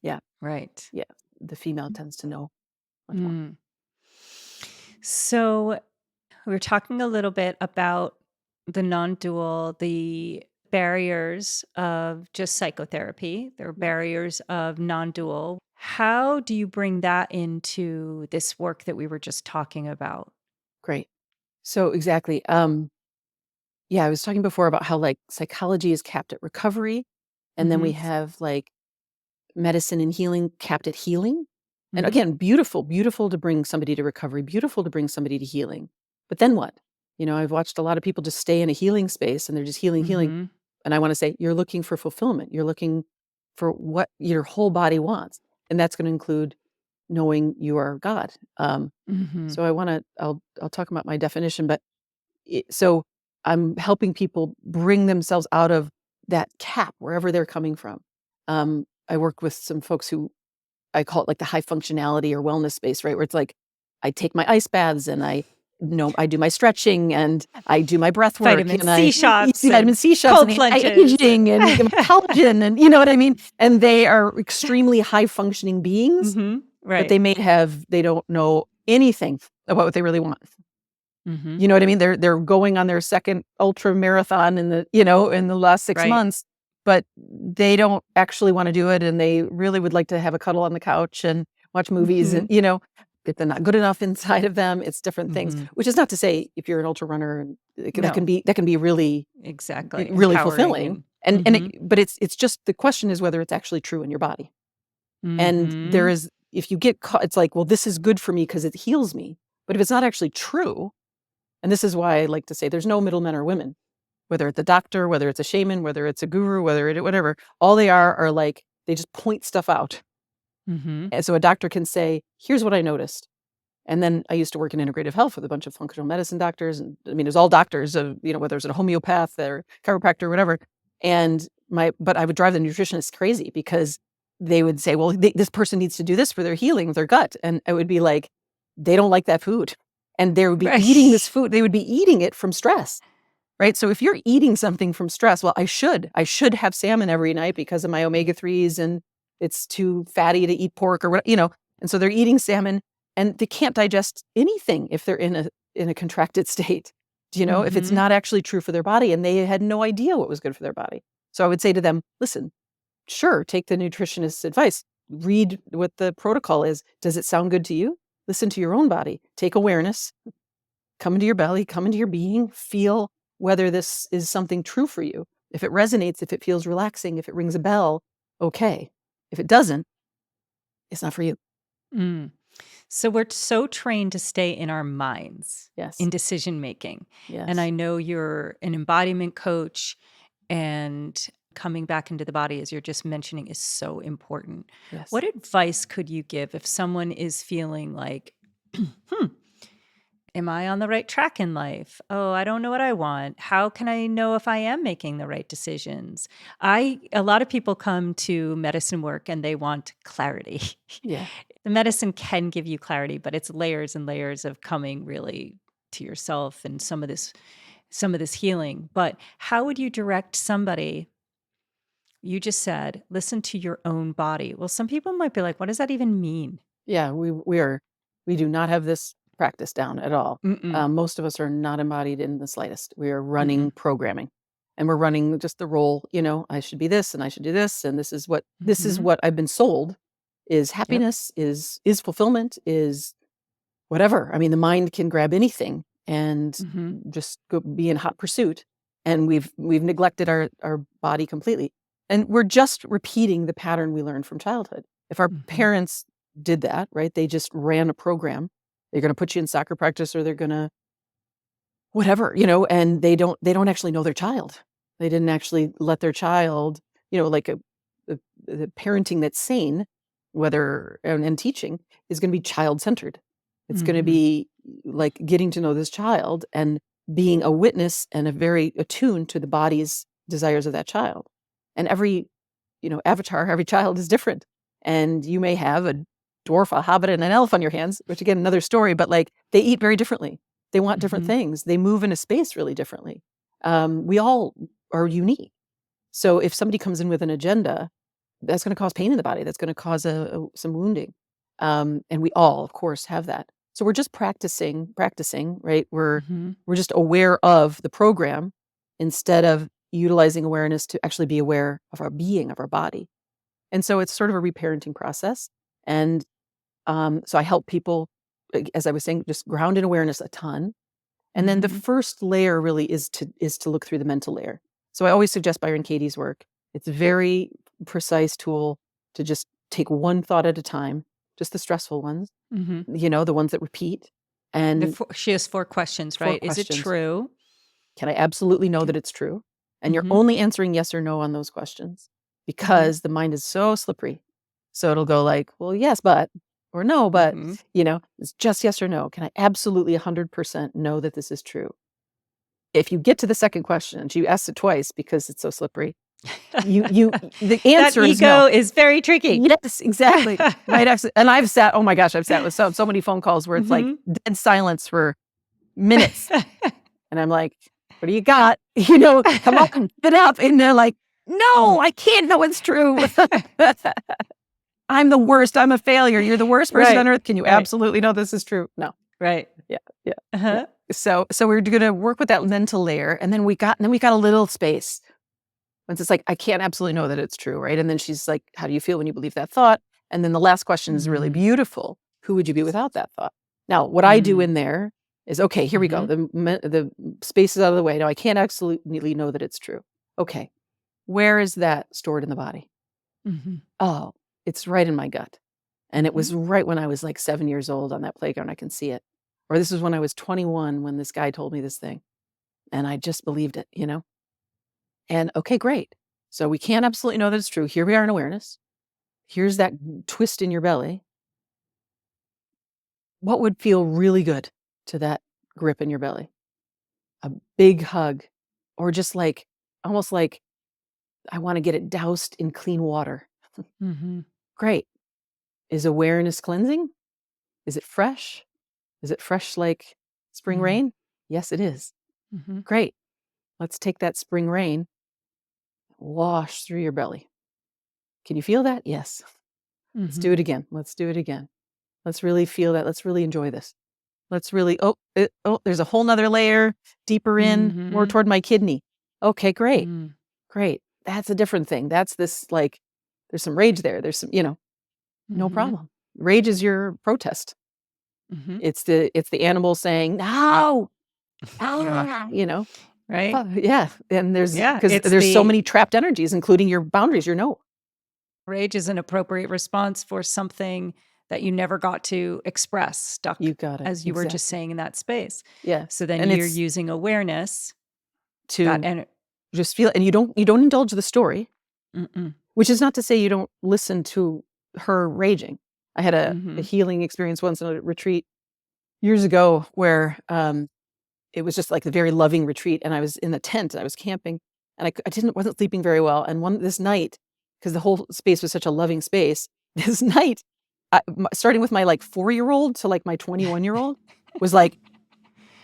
Yeah. Right. Yeah. The female tends to know much more. So we were talking a little bit about the non-dual, the barriers of just psychotherapy. There are barriers of non-dual. How do you bring that into this work that we were just talking about? Great. So exactly. I was talking before about how like psychology is capped at recovery. And then we have like medicine and healing capped at healing. And again, beautiful to bring somebody to recovery, beautiful to bring somebody to healing. But then what? I've watched a lot of people just stay in a healing space and they're just healing. And I want to say, you're looking for fulfillment. You're looking for what your whole body wants. And that's going to include knowing you are God. So I'll talk about my definition, but so I'm helping people bring themselves out of that cap, wherever they're coming from. I work with some folks who I call it like the high functionality or wellness space, right? Where it's like, I take my ice baths and I do my stretching and I do my breath work. Vitamin and C shots. Vitamin C shots cold and plunges. aging and collagen and you know what I mean? And they are extremely high functioning beings, Right. but they don't know anything about what they really want. You know what I mean? They're going on their second ultra marathon in the last 6 months, but they don't actually want to do it, and they really would like to have a cuddle on the couch and watch movies, and if they're not good enough inside of them, it's different things. Which is not to say if you're an ultra runner, that can be really really fulfilling, but it's just the question is whether it's actually true in your body. And there is, if you get caught, it's like, well, this is good for me because it heals me, but if it's not actually true. And this is why I like to say there's no middlemen or women, whether it's a doctor, whether it's a shaman, whether it's a guru, whatever. All they are like, they just point stuff out. And so a doctor can say, here's what I noticed. And then I used to work in integrative health with a bunch of functional medicine doctors. And I mean, it was all doctors, whether it's a homeopath or chiropractor or whatever. But I would drive the nutritionists crazy because they would say, well, this person needs to do this for their healing with their gut. And it would be like, they don't like that food. And they would be eating this food. They would be eating it from stress, right? So if you're eating something from stress, well, I should have salmon every night because of my omega-3s, and it's too fatty to eat pork or what, And so they're eating salmon, and they can't digest anything if they're in a contracted state. If it's not actually true for their body, and they had no idea what was good for their body. So I would say to them, listen, sure, take the nutritionist's advice. Read what the protocol is. Does it sound good to you? Listen to your own body. Take awareness. Come into your belly. Come into your being. Feel whether this is something true for you. If it resonates, if it feels relaxing, if it rings a bell, okay. If it doesn't, it's not for you. So we're so trained to stay in our minds, Yes. in decision making. Yes. And I know you're an embodiment coach, and coming back into the body, as you're just mentioning, is so important. Yes. What advice could you give if someone is feeling like, am I on the right track in life? Oh, I don't know what I want. How can I know if I am making the right decisions? A lot of people come to medicine work and they want clarity. Yeah. The medicine can give you clarity, but it's layers and layers of coming really to yourself, and some of this some of this healing. But how would you direct somebody? You just said, listen to your own body. Well, some people might be like, what does that even mean? Yeah, we do not have this practice down at all. Mm-mm. Most of us are not embodied in the slightest. We are running Mm-mm. programming, and we're running just the role. I should be this, and I should do this, and this is Mm-hmm. what I've been sold is Yep. happiness, is fulfillment, is whatever. I mean, the mind can grab anything and Mm-hmm. just go be in hot pursuit, and we've neglected our body completely, and we're just repeating the pattern we learned from childhood. If our Mm-hmm. parents did that, right? They just ran a program. They're going to put you in soccer practice, or they're going to whatever, and they don't actually know their child. They didn't actually let their child, like the parenting that's sane, whether and teaching is going to be child centered. It's going to Mm-hmm. be like getting to know this child and being a witness and a very attuned to the body's desires of that child. And every, avatar, every child is different. And you may have a dwarf, a hobbit, and an elf on your hands, which again, another story, but like they eat very differently. They want different Mm-hmm. things. They move in a space really differently. We all are unique. So if somebody comes in with an agenda, that's going to cause pain in the body. That's going to cause some wounding. And we all, of course, have that. So we're just practicing, right? Mm-hmm. We're just aware of the program instead of utilizing awareness to actually be aware of our being, of our body. And so it's sort of a reparenting process. And so I help people, as I was saying, just ground in awareness a ton. And then the Mm-hmm. first layer really is to look through the mental layer. So I always suggest Byron Katie's work. It's a very precise tool to just take one thought at a time, just the stressful ones, Mm-hmm. the ones that repeat. And She has 4 questions, 4 right? Is it questions. true? Can I absolutely know that it's true? And you're Mm-hmm. only answering yes or no on those questions because the mind is so slippery. So it'll go like, well, yes, but, or no, but, Mm-hmm. it's just yes or no. Can I absolutely 100% know that this is true? If you get to the second question and you ask it twice because it's so slippery, the That answer is ego no. is very tricky. Yes, exactly. Right. And I've sat with so many phone calls where it's like Mm-hmm. dead silence for minutes. And I'm like, what do you got? Come on, get up. And they're like, no, I can't know it's true. I'm the worst. I'm a failure. You're the worst person Right, on earth. Can you right. absolutely know this is true? No. Right. Yeah. Yeah. Uh-huh. So we're going to work with that mental layer. And then we got a little space. Once it's like, I can't absolutely know that it's true. Right. And then she's like, how do you feel when you believe that thought? And then the last question is really beautiful. Who would you be without that thought? Now, what I do in there is, okay, here we go. The space is out of the way. Now I can't absolutely know that it's true. Okay. Where is that stored in the body? Mm-hmm. Oh, it's right in my gut. And it was right when I was like 7 years old on that playground. I can see it. Or this was when I was 21 when this guy told me this thing. And I just believed it, And okay, great. So we can't absolutely know that it's true. Here we are in awareness. Here's that twist in your belly. What would feel really good to that grip in your belly? A big hug, or just like, almost like I want to get it doused in clean water. Mm-hmm. Great. Is awareness cleansing? Is it fresh? Is it fresh like spring rain? Yes, it is. Mm-hmm. Great. Let's take that spring rain, wash through your belly. Can you feel that? Yes. Let's do it again. Let's do it again. Let's really feel that. Let's really enjoy this. Let's really, there's a whole nother layer deeper in, more toward my kidney. Okay, great. Great. That's a different thing. That's this, like, there's some rage there. There's some, no problem. Rage is your protest. It's the animal saying, no, Right. yeah. And because it's there's so many trapped energies, including your boundaries, your no. Rage is an appropriate response for something that you never got to express, stuck, You got it. as you were just saying, in that space. Yeah. So then And you're it's using awareness to just feel, and you don't indulge the story, which is not to say you don't listen to her raging. I had a healing experience once in a retreat years ago where it was just like the very loving retreat, and I was in the tent, I was camping, and I wasn't sleeping very well. And this night, because the whole space was such a loving space, this night, starting with my like 4-year-old to like my 21-year-old, was like,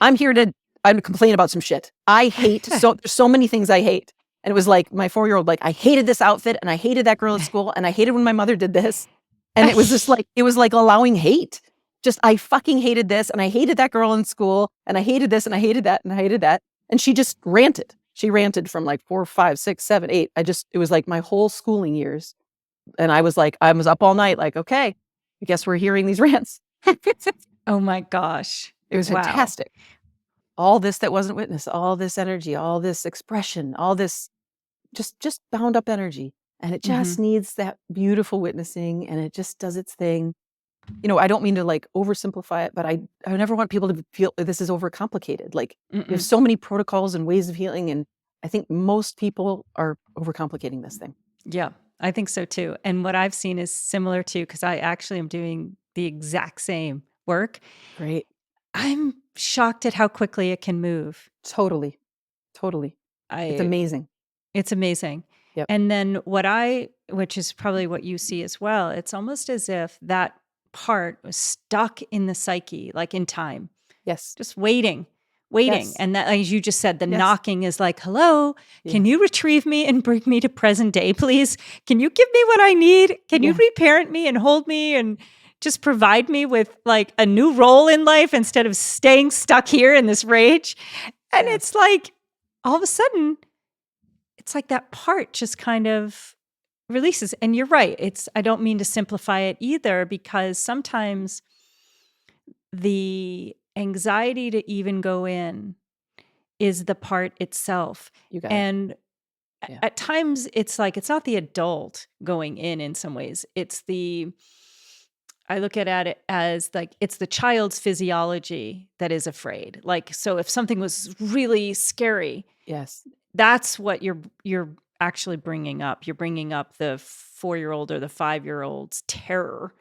I'm here to I'd complain about some shit. I hate there's so many things I hate. And it was like my 4-year-old, like, I hated this outfit and I hated that girl at school and I hated when my mother did this. And it was just like, it was like allowing hate. Just, I fucking hated this and I hated that girl in school and I hated this and I hated that and I hated that. And she just ranted. She ranted from like 4, 5, 6, 7, 8. It was like my whole schooling years. And I was up all night, like, okay, I guess we're hearing these rants. Oh my gosh. It was fantastic. All this that wasn't witnessed, all this energy, all this expression, all this just bound up energy. And it just needs that beautiful witnessing, and it just does its thing. I don't mean to like oversimplify it, but I never want people to feel this is overcomplicated. Like, there's so many protocols and ways of healing, and I think most people are overcomplicating this thing. Yeah, I think so too. And what I've seen is similar to, because I actually am doing the exact same work. Great. I'm shocked at how quickly it can move. Totally. It's amazing. It's amazing. Yep. And then which is probably what you see as well, it's almost as if that part was stuck in the psyche, like in time. Yes. Just waiting. Yes. And that, as you just said, the knocking is like, hello, can you retrieve me and bring me to present day, please? Can you give me what I need? Can you reparent me and hold me and just provide me with like a new role in life instead of staying stuck here in this rage? And it's like, all of a sudden, it's like that part just kind of releases. And you're right. I don't mean to simplify it either, because sometimes the anxiety to even go in is the part itself. You got it. At times it's like, it's not the adult going in some ways. I look at it as like, it's the child's physiology that is afraid. Like, so if something was really scary, that's what you're actually bringing up. You're bringing up the 4-year-old or the 5-year-old's terror.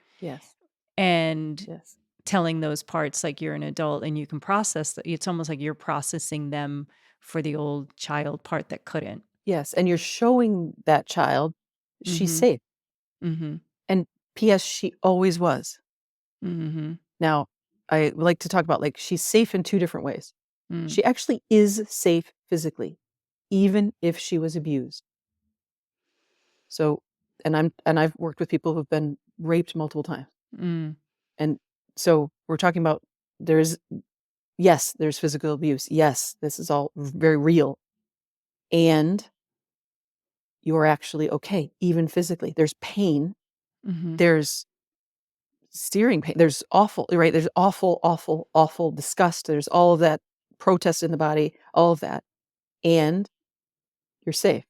And telling those parts like you're an adult and you can process that. It's almost like you're processing them for the old child part that couldn't. Yes. And you're showing that child she's safe. And P.S. she always was. Now, I like to talk about, like, she's safe in 2 different ways. She actually is safe physically, even if she was abused. So, and I've worked with people who've been raped multiple times. And so we're talking about, there's physical abuse. Yes, this is all very real. And you're actually okay, even physically. There's pain. There's steering pain. There's awful, right? There's awful disgust. There's all of that protest in the body, all of that. And you're safe.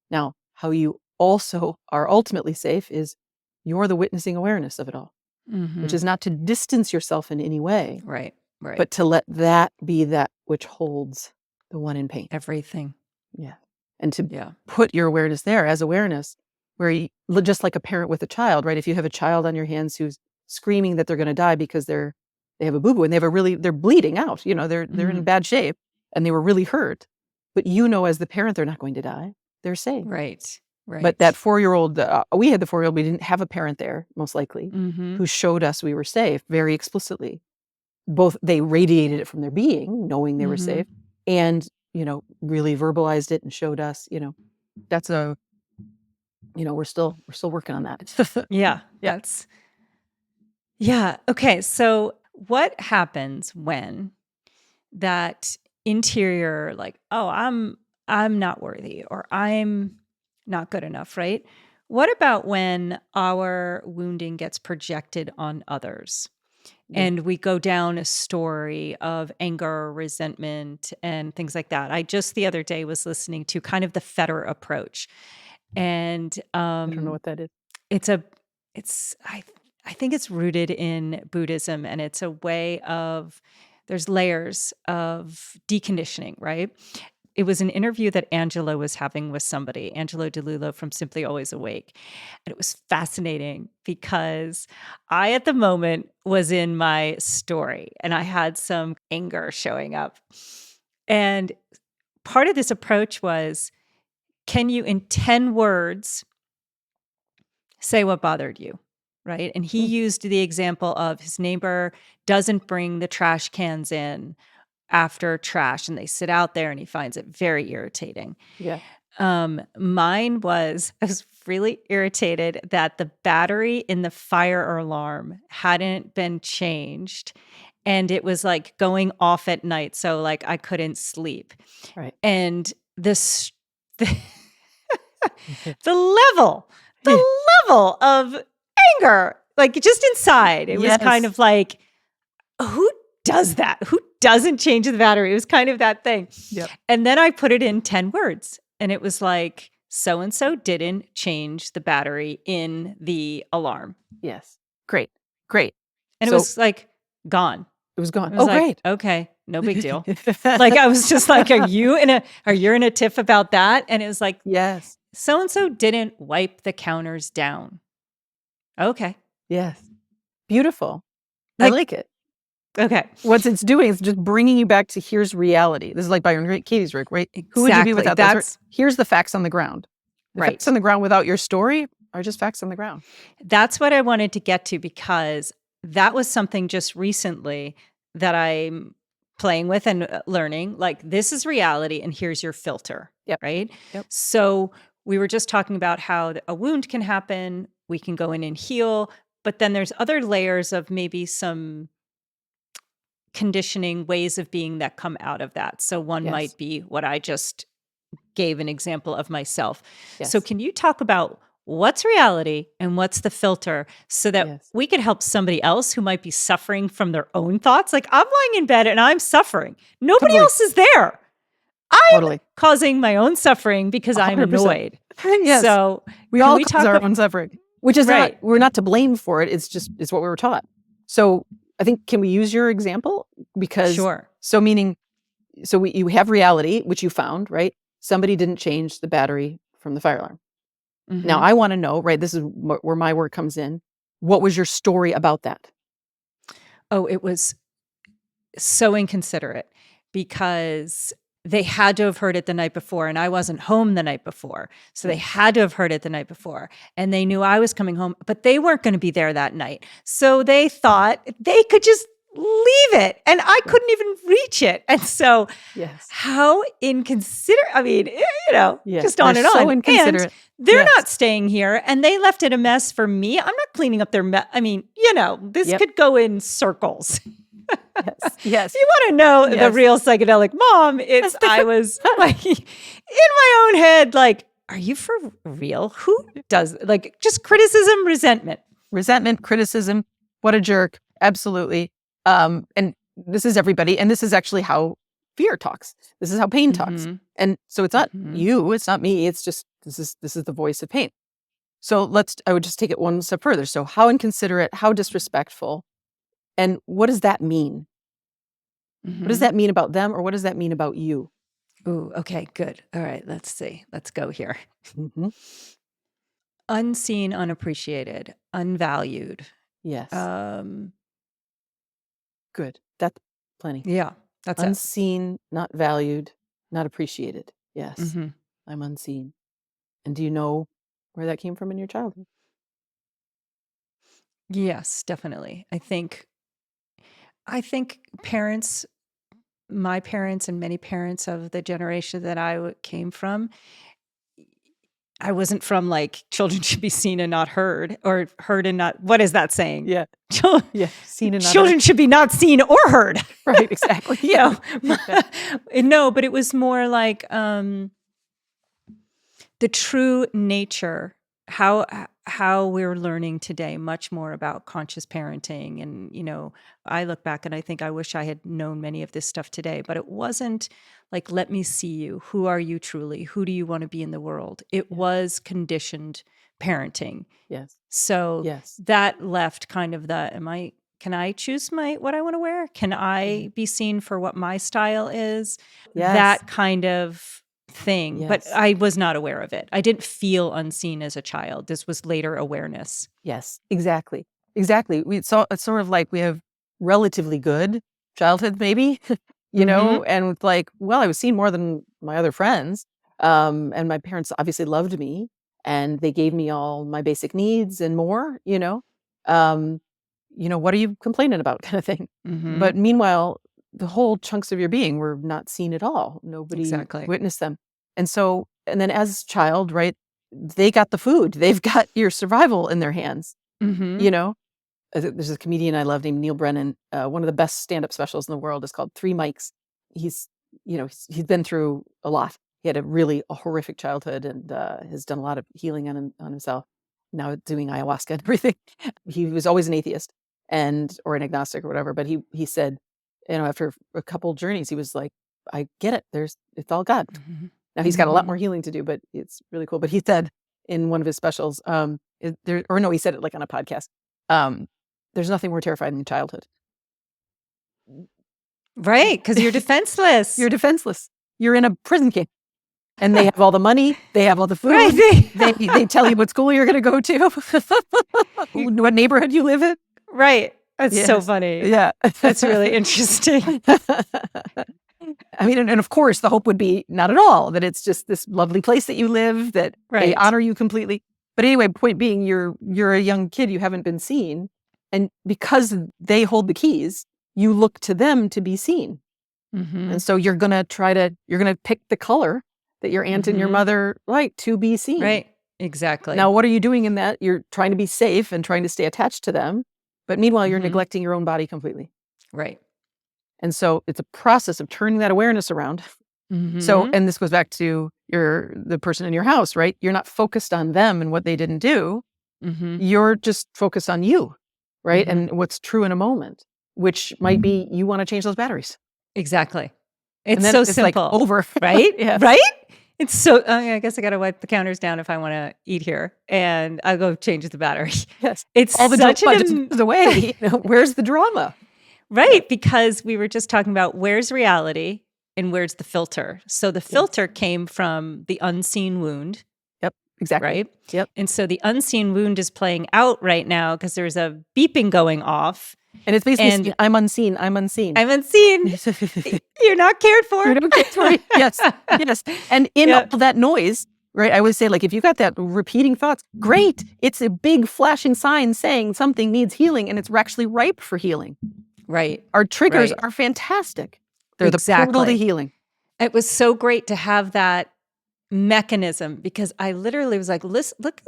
Now, how you also are ultimately safe is you're the witnessing awareness of it all, which is not to distance yourself in any way. Right. But to let that be that which holds the one in pain. Everything. Yeah. And to put your awareness there as awareness, where you, just like a parent with a child, right? If you have a child on your hands who's screaming that they're going to die because they have a boo-boo and they're bleeding out, they're in bad shape and they were really hurt. But as the parent, they're not going to die. They're safe. Right. But that 4-year-old, we had the 4-year-old, we didn't have a parent there, most likely, who showed us we were safe very explicitly. Both, they radiated it from their being, knowing they were safe, and, really verbalized it and showed us, that's we're still working on that. Okay. So what happens when that interior, like, oh, I'm not worthy, or I'm not good enough, right? What about when our wounding gets projected on others? And we go down a story of anger, resentment, and things like that. I just the other day was listening to kind of the Fetter approach. And I don't know what that is. I think it's rooted in Buddhism, and it's a way of, there's layers of deconditioning, right? It was an interview that Angela was having with somebody, Angelo DeLulo from Simply Always Awake. And it was fascinating because I, at the moment, was in my story and I had some anger showing up. And part of this approach was, can you, in 10 words, say what bothered you? Right. And he used the example of his neighbor doesn't bring the trash cans in after trash, and they sit out there, and he finds it very irritating. Yeah. Mine was, I was really irritated that the battery in the fire alarm hadn't been changed, and it was like going off at night. So like I couldn't sleep. Right. And this, the level, the level of anger, like just inside, it was kind Yes. of like, who does that? Who doesn't change the battery? It was kind of that thing. Yep. And then I put it in 10 words, and it was like, so-and-so didn't change the battery in the alarm. Yes. Great. Great. And it So was like gone. it was gone. I was Oh, like, great. okay, no big deal. Like I was just like, are you in a tiff about that? And it was like, Yes. so-and-so didn't wipe the counters down. Okay. Yes. Beautiful. I like it. Okay. What it's doing is just bringing you back to here's reality. This is like Byron Katie's work, right? Who would you be without that? Here's the facts on the ground. The facts on the ground without your story are just facts on the ground. That's what I wanted to get to, because that was something just recently that I'm playing with and learning. Like, this is reality, and here's your filter. Yep. Right. Yep. So we were just talking about how a wound can happen. We can go in and heal, but then there's other layers of maybe some conditioning ways of being that come out of that. So one might be what I just gave an example of myself. Yes. So can you talk about what's reality and what's the filter, so that we could help somebody else who might be suffering from their own thoughts? Like, I'm lying in bed and I'm suffering. Nobody else is there. I'm causing my own suffering because 100%. I'm annoyed. Yes. So we all cause our own suffering, which is not, we're not to blame for it. It's just, it's what we were taught. So I think, can we use your example? Because so meaning, so you have reality, which you found, right? Somebody didn't change the battery from the fire alarm. Mm-hmm. Now I want to know, right? This is where my work comes in. What was your story about that? Oh, it was so inconsiderate, because they had to have heard it the night before, and I wasn't home the night before. So they had to have heard it the night before, and they knew I was coming home, but they weren't going to be there that night. So they thought they could just leave it, and I couldn't even reach it. And so how inconsiderate, I mean, just on and on. So inconsiderate. And they're not staying here, and they left it a mess for me. I'm not cleaning up their mess. I mean, this could go in circles. Yes. If you want to know the real psychedelic mom, it's I was like in my own head, like, are you for real? Who does, like, just criticism, resentment, criticism. What a jerk. Absolutely. And this is everybody. And this is actually how fear talks. This is how pain talks. And so it's not you, it's not me. It's just, this is the voice of pain. So I would just take it one step further. So how inconsiderate, how disrespectful, and what does that mean? What does that mean about them, or what does that mean about you? Ooh, okay, good. All right, let's see. Let's go here. Unseen, unappreciated, unvalued. Yes. Good. That's plenty. Yeah, that's unseen, not valued, not appreciated. Yes, I'm unseen. And do you know where that came from in your childhood? Yes, definitely. I think parents, my parents and many parents of the generation that I came from, I wasn't from like children should be seen and not heard, or heard and not, what is that saying? Yeah. Seen and not children heard. Should be not seen or heard. Right, exactly. No, but it was more like the true nature, how we're learning today, much more about conscious parenting. And, I look back and I think I wish I had known many of this stuff today, but it wasn't like, let me see you. Who are you truly? Who do you want to be in the world? It was conditioned parenting. Yes. So that left kind of can I choose what I want to wear? Can I be seen for what my style is? Yes. That kind of thing. But I was not aware of it. I didn't feel unseen as a child. This was later awareness. Yes, exactly. It's sort of like we have relatively good childhood, maybe, and it's like, well, I was seen more than my other friends. And my parents obviously loved me, and they gave me all my basic needs and more, what are you complaining about, kind of thing. But meanwhile, the whole chunks of your being were not seen at all. Nobody Exactly. witnessed them. And then as child, right, they got the food. They've got your survival in their hands, Mm-hmm. you know? There's a comedian I love named Neil Brennan. One of the best stand-up specials in the world is called Three Mics. He's been through a lot. He had a horrific childhood and has done a lot of healing on himself. Now doing ayahuasca and everything. He was always an atheist or an agnostic or whatever. But he said, after a couple journeys, he was like, I get it. It's all God. Mm-hmm. Now he's got a lot more healing to do, but it's really cool. But he said in one of his specials, he said it like on a podcast. There's nothing more terrifying than childhood. Right, because you're defenseless. You're defenseless. You're in a prison camp. And they have all the money. They have all the food. Right. They tell you what school you're going to go to. What neighborhood you live in. Right. That's so funny. Yeah. That's really interesting. I mean, and of course, the hope would be not at all that it's just this lovely place that you live, that they honor you completely. But anyway, point being, you're a young kid, you haven't been seen. And because they hold the keys, you look to them to be seen. Mm-hmm. And so you're going to pick the color that your aunt and your mother like to be seen. Right. Exactly. Now, what are you doing in that? You're trying to be safe and trying to stay attached to them. But meanwhile, you're neglecting your own body completely. Right. And so it's a process of turning that awareness around. Mm-hmm. So, and this goes back to the person in your house, right? You're not focused on them and what they didn't do. Mm-hmm. You're just focused on you, right? And what's true in a moment, which might be you want to change those batteries. Exactly. It's so simple. Like over. Right? Yes. Right? It's so, I guess I got to wipe the counters down if I want to eat here. And I'll go change the battery. Yes. It's all the such budget's away. Where's the drama? Right. Because we were just talking about where's reality and where's the filter. So the filter came from the unseen wound. Yep. Exactly. Right? Yep. And so the unseen wound is playing out right now because there's a beeping going off. And it's basically, I'm unseen. I'm unseen. I'm unseen. You're not cared for. You're not cared for. Yes. Yes. And in all that noise, right, I always say, like, if you got that repeating thoughts, great. It's a big flashing sign saying something needs healing and it's actually ripe for healing. Right. Our triggers are fantastic. They're the portal to healing. It was so great to have that mechanism because I literally was like, listen, look at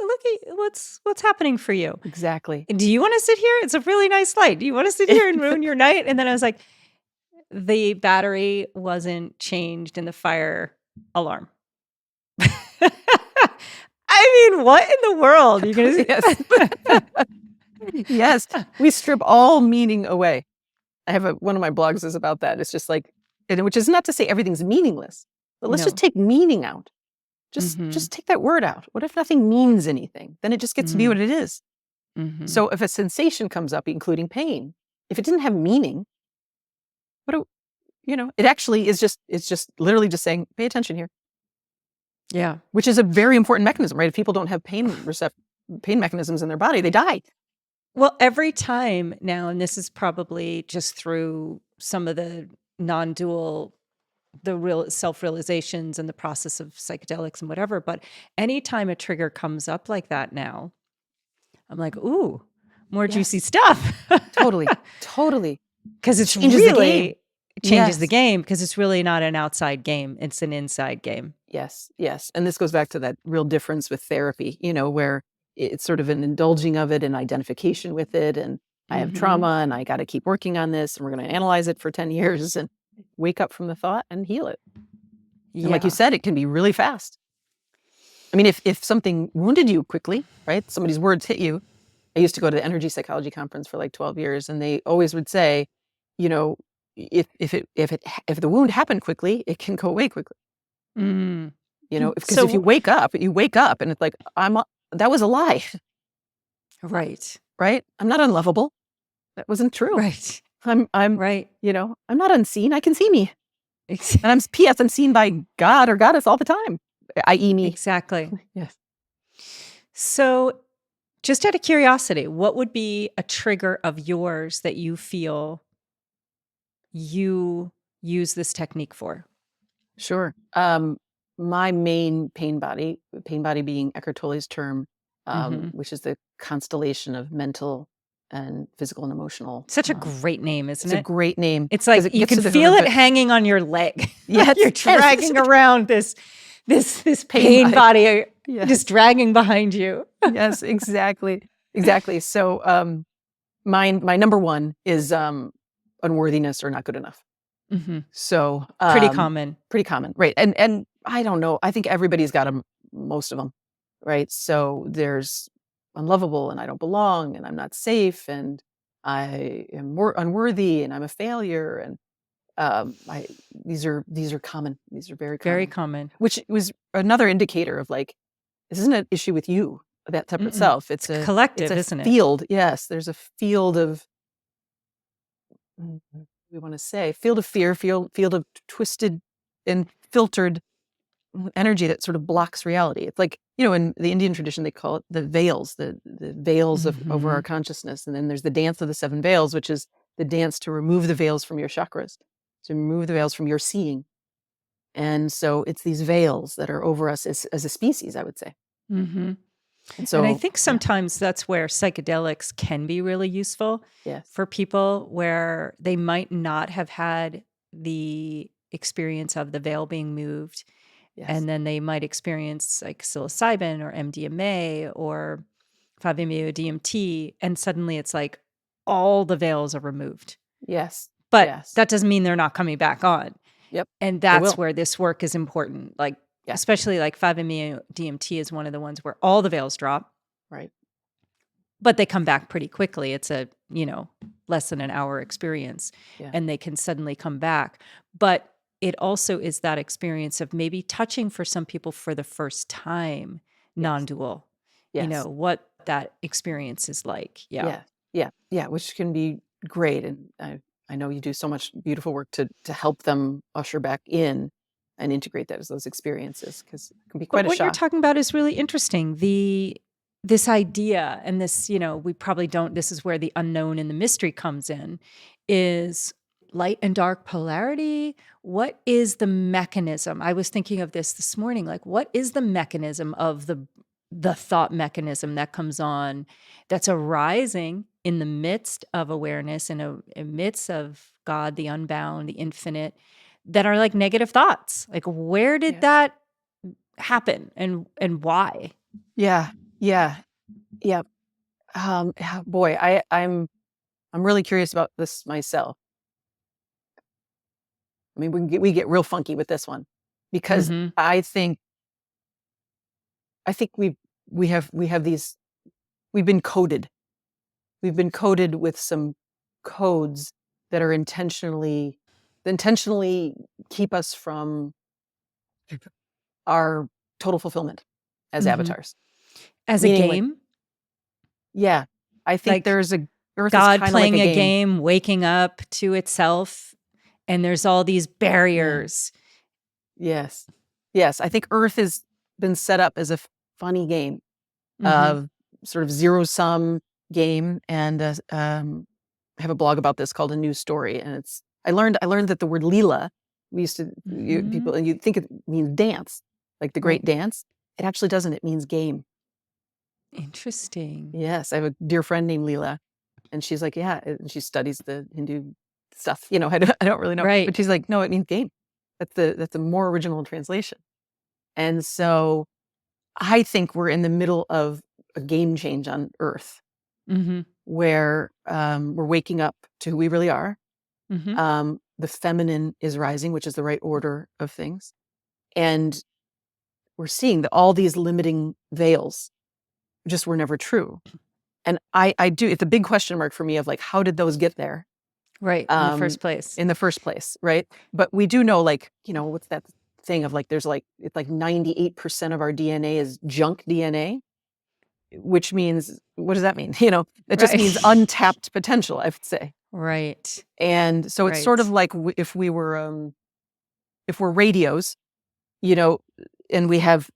what's happening for you. Exactly. Do you want to sit here? It's a really nice light. Do you want to sit here and ruin your night? And then I was like, the battery wasn't changed in the fire alarm. I mean, what in the world? You're gonna Yes. Yes. We strip all meaning away. I have one of my blogs is about that. It's just like, which is not to say everything's meaningless, but let's just take meaning out. Just take that word out. What if nothing means anything? Then it just gets to be what it is. So if a sensation comes up, including pain, if it didn't have meaning, it actually is it's just literally just saying, pay attention here. Yeah. Which is a very important mechanism, right? If people don't have pain mechanisms in their body, they die. Well, every time now, and this is probably just through some of the non-dual, the real self-realizations and the process of psychedelics and whatever, but anytime a trigger comes up like that now, I'm like, ooh, more juicy stuff. Totally. Because it's really changes the game because it's really not an outside game. It's an inside game. Yes. And this goes back to that real difference with therapy, where it's sort of an indulging of it and identification with it. And I have trauma and I got to keep working on this and we're going to analyze it for 10 years and wake up from the thought and heal it. Yeah. And like you said, it can be really fast. I mean, if something wounded you quickly, right? Somebody's words hit you. I used to go to the energy psychology conference for like 12 years and they always would say, if the wound happened quickly, it can go away quickly. Because if you wake up and it's like, that was a lie. Right. Right? I'm not unlovable. That wasn't true. Right. I'm right. I'm not unseen. I can see me. Exactly. And I'm seen by God or goddess all the time. I.e. me. Exactly. Yes. So just out of curiosity, what would be a trigger of yours that you feel you use this technique for? Sure. My main pain body being Eckhart Tolle's term, which is the constellation of mental, and physical and emotional. Such a great name, isn't It's it? a great name. It's like It you gets can to the feel heart it of hanging on your leg. Yes, Like you're yes. dragging around this pain body, Yes. just dragging behind you. Yes, exactly. Exactly. So my number one is unworthiness or not good enough. So Pretty common. Pretty common, right? And I don't know. I think everybody's got them, most of them, right? So there's unlovable, and I don't belong, and I'm not safe, and I am more unworthy, and I'm a failure, and these are common. These are very common. Very common. Which was another indicator of like, this isn't an issue with you, that separate self. It's a collective, it's a isn't it? field. Yes, there's a field of, we want to say, field of fear, field of twisted and filtered energy that sort of blocks reality. It's like, in the Indian tradition, they call it the veils, the veils of over our consciousness. And then there's the dance of the seven veils, which is the dance to remove the veils from your chakras, to remove the veils from your seeing. And so it's these veils that are over us as a species, I would say. And so, and I think sometimes that's where psychedelics can be really useful for people where they might not have had the experience of the veil being moved. And then they might experience like psilocybin or MDMA or 5-MeO-DMT. And suddenly it's like all the veils are removed. But that doesn't mean they're not coming back on. And that's where this work is important. Like, especially like 5-MeO-DMT is one of the ones where all the veils drop. Right. But they come back pretty quickly. It's a, less than an hour experience. And they can suddenly come back. But it also is that experience of maybe touching for some people for the first time, non-dual, what that experience is like. Yeah, which can be great. And I know you do so much beautiful work to help them usher back in and integrate those experiences, because it can be quite a shock. What you're talking about is really interesting. This idea, and this, we probably don't, this is where the unknown and the mystery comes in, is light and dark polarity. What is the mechanism? I was thinking of this morning, like what is the mechanism of the thought mechanism that comes on, that's arising in the midst of awareness, in the midst of God, the unbound, the infinite, that are like negative thoughts? Like where did that happen and why? Boy, I'm really curious about this myself. I mean, we get real funky with this one, because I think we have these, we've been coded with some codes that are intentionally keep us from our total fulfillment as avatars. As a game? I think like there's a Earth God is playing like a game, waking up to itself, and there's all these barriers. Yes. I think Earth has been set up as a funny game, of sort of zero-sum game, and I have a blog about this called A New Story, and I learned that the word Leela, we used to people, and you think it means dance, like the great dance. It actually doesn't. It means game. Interesting. Yes, I have a dear friend named Leela, and she's like, and she studies the Hindu stuff. I don't really know, but she's like, no, it means game. That's a more original translation. And so I think we're in the middle of a game change on Earth, where we're waking up to who we really are. The feminine is rising, which is the right order of things. And we're seeing that all these limiting veils just were never true. And I do, it's a big question mark for me of like, how did those get there? Right, in the first place. In the first place, right? But we do know, like, what's that thing of like, there's like, it's like 98% of our DNA is junk DNA, which means, what does that mean? It just means untapped potential, I would say. Right. And so it's sort of like if we're radios, and we have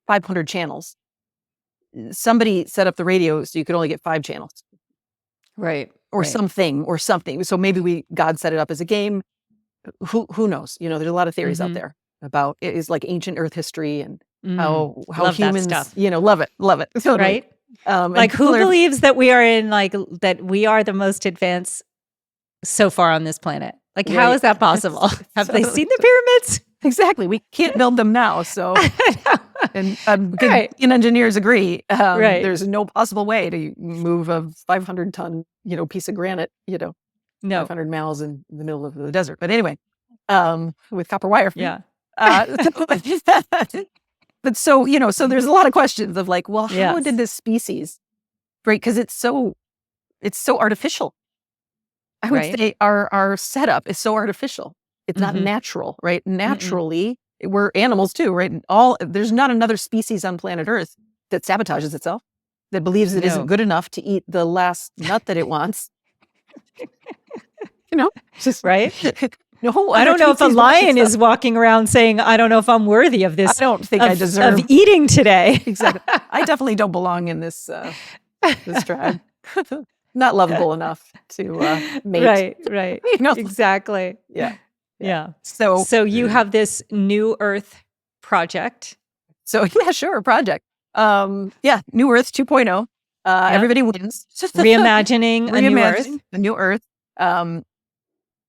500 channels, somebody set up the radio so you could only get 5 channels. Right. Or something. So maybe God set it up as a game. Who knows? There's a lot of theories out there about it, is like ancient Earth history and how love humans, that stuff. love it. So, right. And Like, who people are believes that we are that we are the most advanced so far on this planet? Like, how right. is that possible? Have they Totally. seen the pyramids? Exactly. We can't build them now. So, and good Right. engineers agree. Right. There's no possible way to move a 500-ton, piece of granite, No. 500 miles in the middle of the desert. But anyway, with copper wire. Yeah. But so there's a lot of questions of like, well, how Yes. did this species, right? Because it's so artificial. I would Right. say our setup is so artificial. It's not Mhm. natural, right? Naturally, we're animals too, right? And there's not another species on planet Earth that sabotages itself, that believes it No. isn't good enough to eat the last nut that it wants. Just Right? no. I other don't know if a species wants lion itself. is walking around saying, I don't know if I'm worthy of I this, don't think I of deserve. eating today. Exactly. I definitely don't belong in this tribe. Not lovable enough to mate. Right. You know? Exactly. Yeah. Yeah. So So you have this New Earth project. yeah, sure, project. New Earth 2.0. Yeah. Everybody wins. Reimagining a New Earth. Reimagining a new Earth.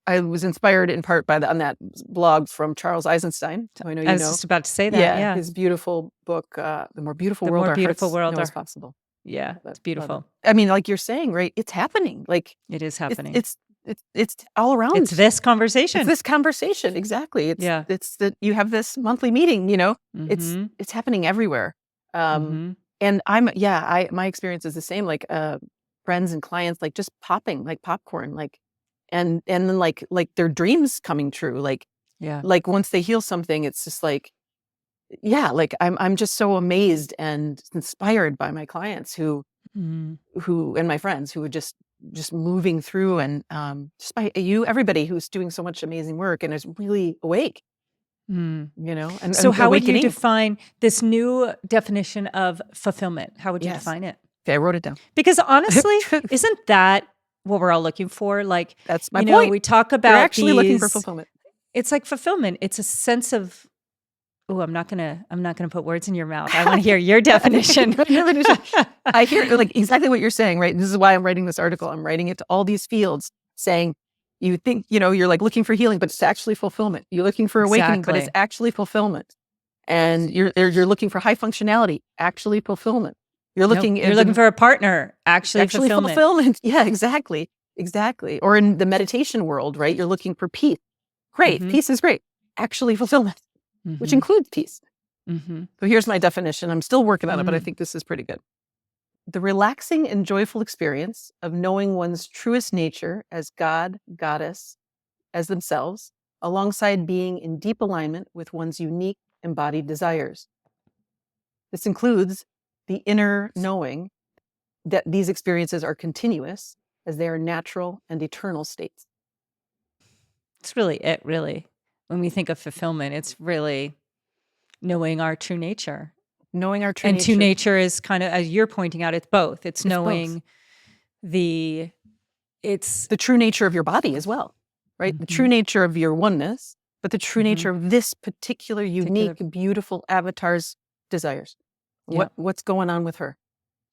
I was inspired in part on that blog from Charles Eisenstein, who I know you I was know. just about to say that. Yeah. His beautiful book, The More Beautiful The World More Our Beautiful Hearts World Know Is Our- Possible. Yeah. Love It's it. beautiful. I mean, like you're saying, right? It's happening. Like It is happening. it's all around. It's this conversation. It's this conversation. Exactly. It's that you have this monthly meeting, Mhm. it's happening everywhere. Mhm. And my experience is the same, like friends and clients, like just popping like popcorn, like, and then like their dreams coming true. Yeah. Like once they heal something, it's just like, like I'm just so amazed and inspired by my clients who Mm. and my friends who are just moving through, and just by everybody who's doing so much amazing work and is really awake, Mm. and So how would you awakening. define this new definition of fulfillment? How would you Yes. define it? Okay, I wrote it down. Because honestly, isn't that what we're all looking for? Like, That's my point. we talk about You're actually looking for these- fulfillment. It's like fulfillment. It's a sense of, I'm not gonna put words in your mouth. I want to hear your definition. I hear like exactly what you're saying, right? This is why I'm writing this article. I'm writing it to all these fields, saying you think, you're like looking for healing, but it's actually fulfillment. You're looking for awakening, but it's Exactly. actually fulfillment. And you're looking for high functionality, actually fulfillment. You're looking You're looking for a partner, actually fulfillment. Yeah, exactly. Or in the meditation world, right? You're looking for peace. Great. Mhm. Peace is great. Actually fulfillment, which Mhm. includes peace. Mhm. So here's my definition. I'm still working on it, but I Mm. think this is pretty good. The relaxing and joyful experience of knowing one's truest nature as God, Goddess, as themselves, alongside being in deep alignment with one's unique embodied desires. This includes the inner knowing that these experiences are continuous, as they are natural and eternal states. It's really it, really. When we think of fulfillment, it's really knowing our true nature. Knowing our true And nature. true nature is kind of, as you're pointing out, it's both. It's It's knowing both. it's The true nature of your body as well, right? The true Mhm. nature of your oneness, but the true Mhm. nature of this particular unique, beautiful avatar's desires. Yeah. What's going on with her?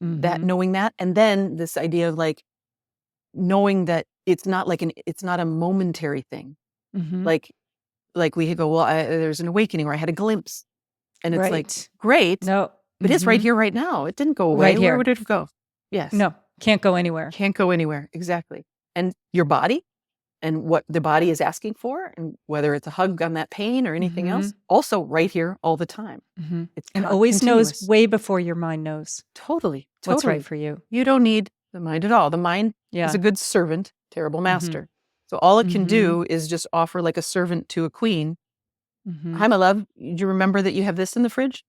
That Mhm. knowing that, and then this idea of like knowing that it's not a momentary thing. Mhm. Like we could go, well, there's an awakening, or I had a glimpse, and it's like Right. great, No. but it's right Mhm. here, right now. It didn't go away. Right here. Where would it go? Yes. No, can't go anywhere. Can't go anywhere. Exactly. And your body and what the body is asking for, and whether it's a hug on that pain or anything else, also right here all the time. Mhm. It's And always knows continuous. way before your mind knows Totally. what's right for you. You don't need the mind at all. The mind Yeah. is a good servant, terrible master. So all it can Mhm. do is just offer like a servant to a queen. Mhm. Hi, my love. Do you remember that you have this in the fridge?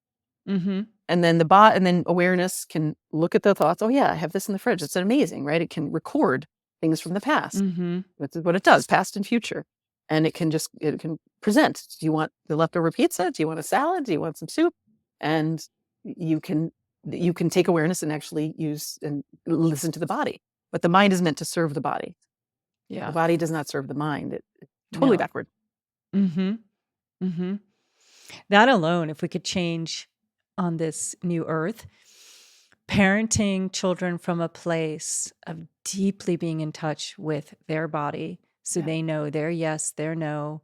Mhm. And then and then awareness can look at the thoughts. Oh yeah, I have this in the fridge. It's amazing, right? It can record things from the past. Mhm. That's what it does, past and future. And it can present. Do you want the leftover pizza? Do you want a salad? Do you want some soup? And you can take awareness and actually use and listen to the body. But the mind is meant to serve the body. Yeah. The body does not serve the mind. It's totally No. backward. Mhm. Mhm. That alone, if we could change on this new earth, parenting children from a place of deeply being in touch with their body. So Yeah. they know their yes, their no,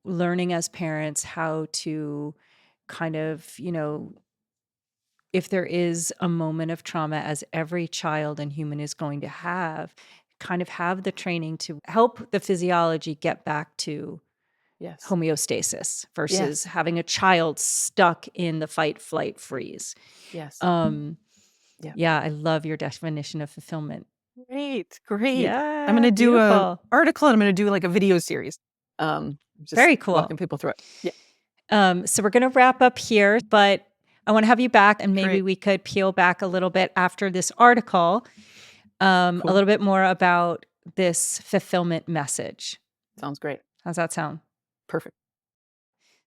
learning as parents how to kind of, if there is a moment of trauma, as every child and human is going to have, kind of have the training to help the physiology get back to Yes. homeostasis versus Yes. having a child stuck in the fight, flight, freeze. Yes. Yeah. Yeah, I love your definition of fulfillment. Great. Yeah, I'm going to do an beautiful. article and I'm going to do like a video series. Just Very cool. walking people through it. Yeah. So we're going to wrap up here, but I want to have you back, and maybe Great. we could peel back a little bit after this article, a Cool. little bit more about this fulfillment message. Sounds great. How's that sound? Perfect.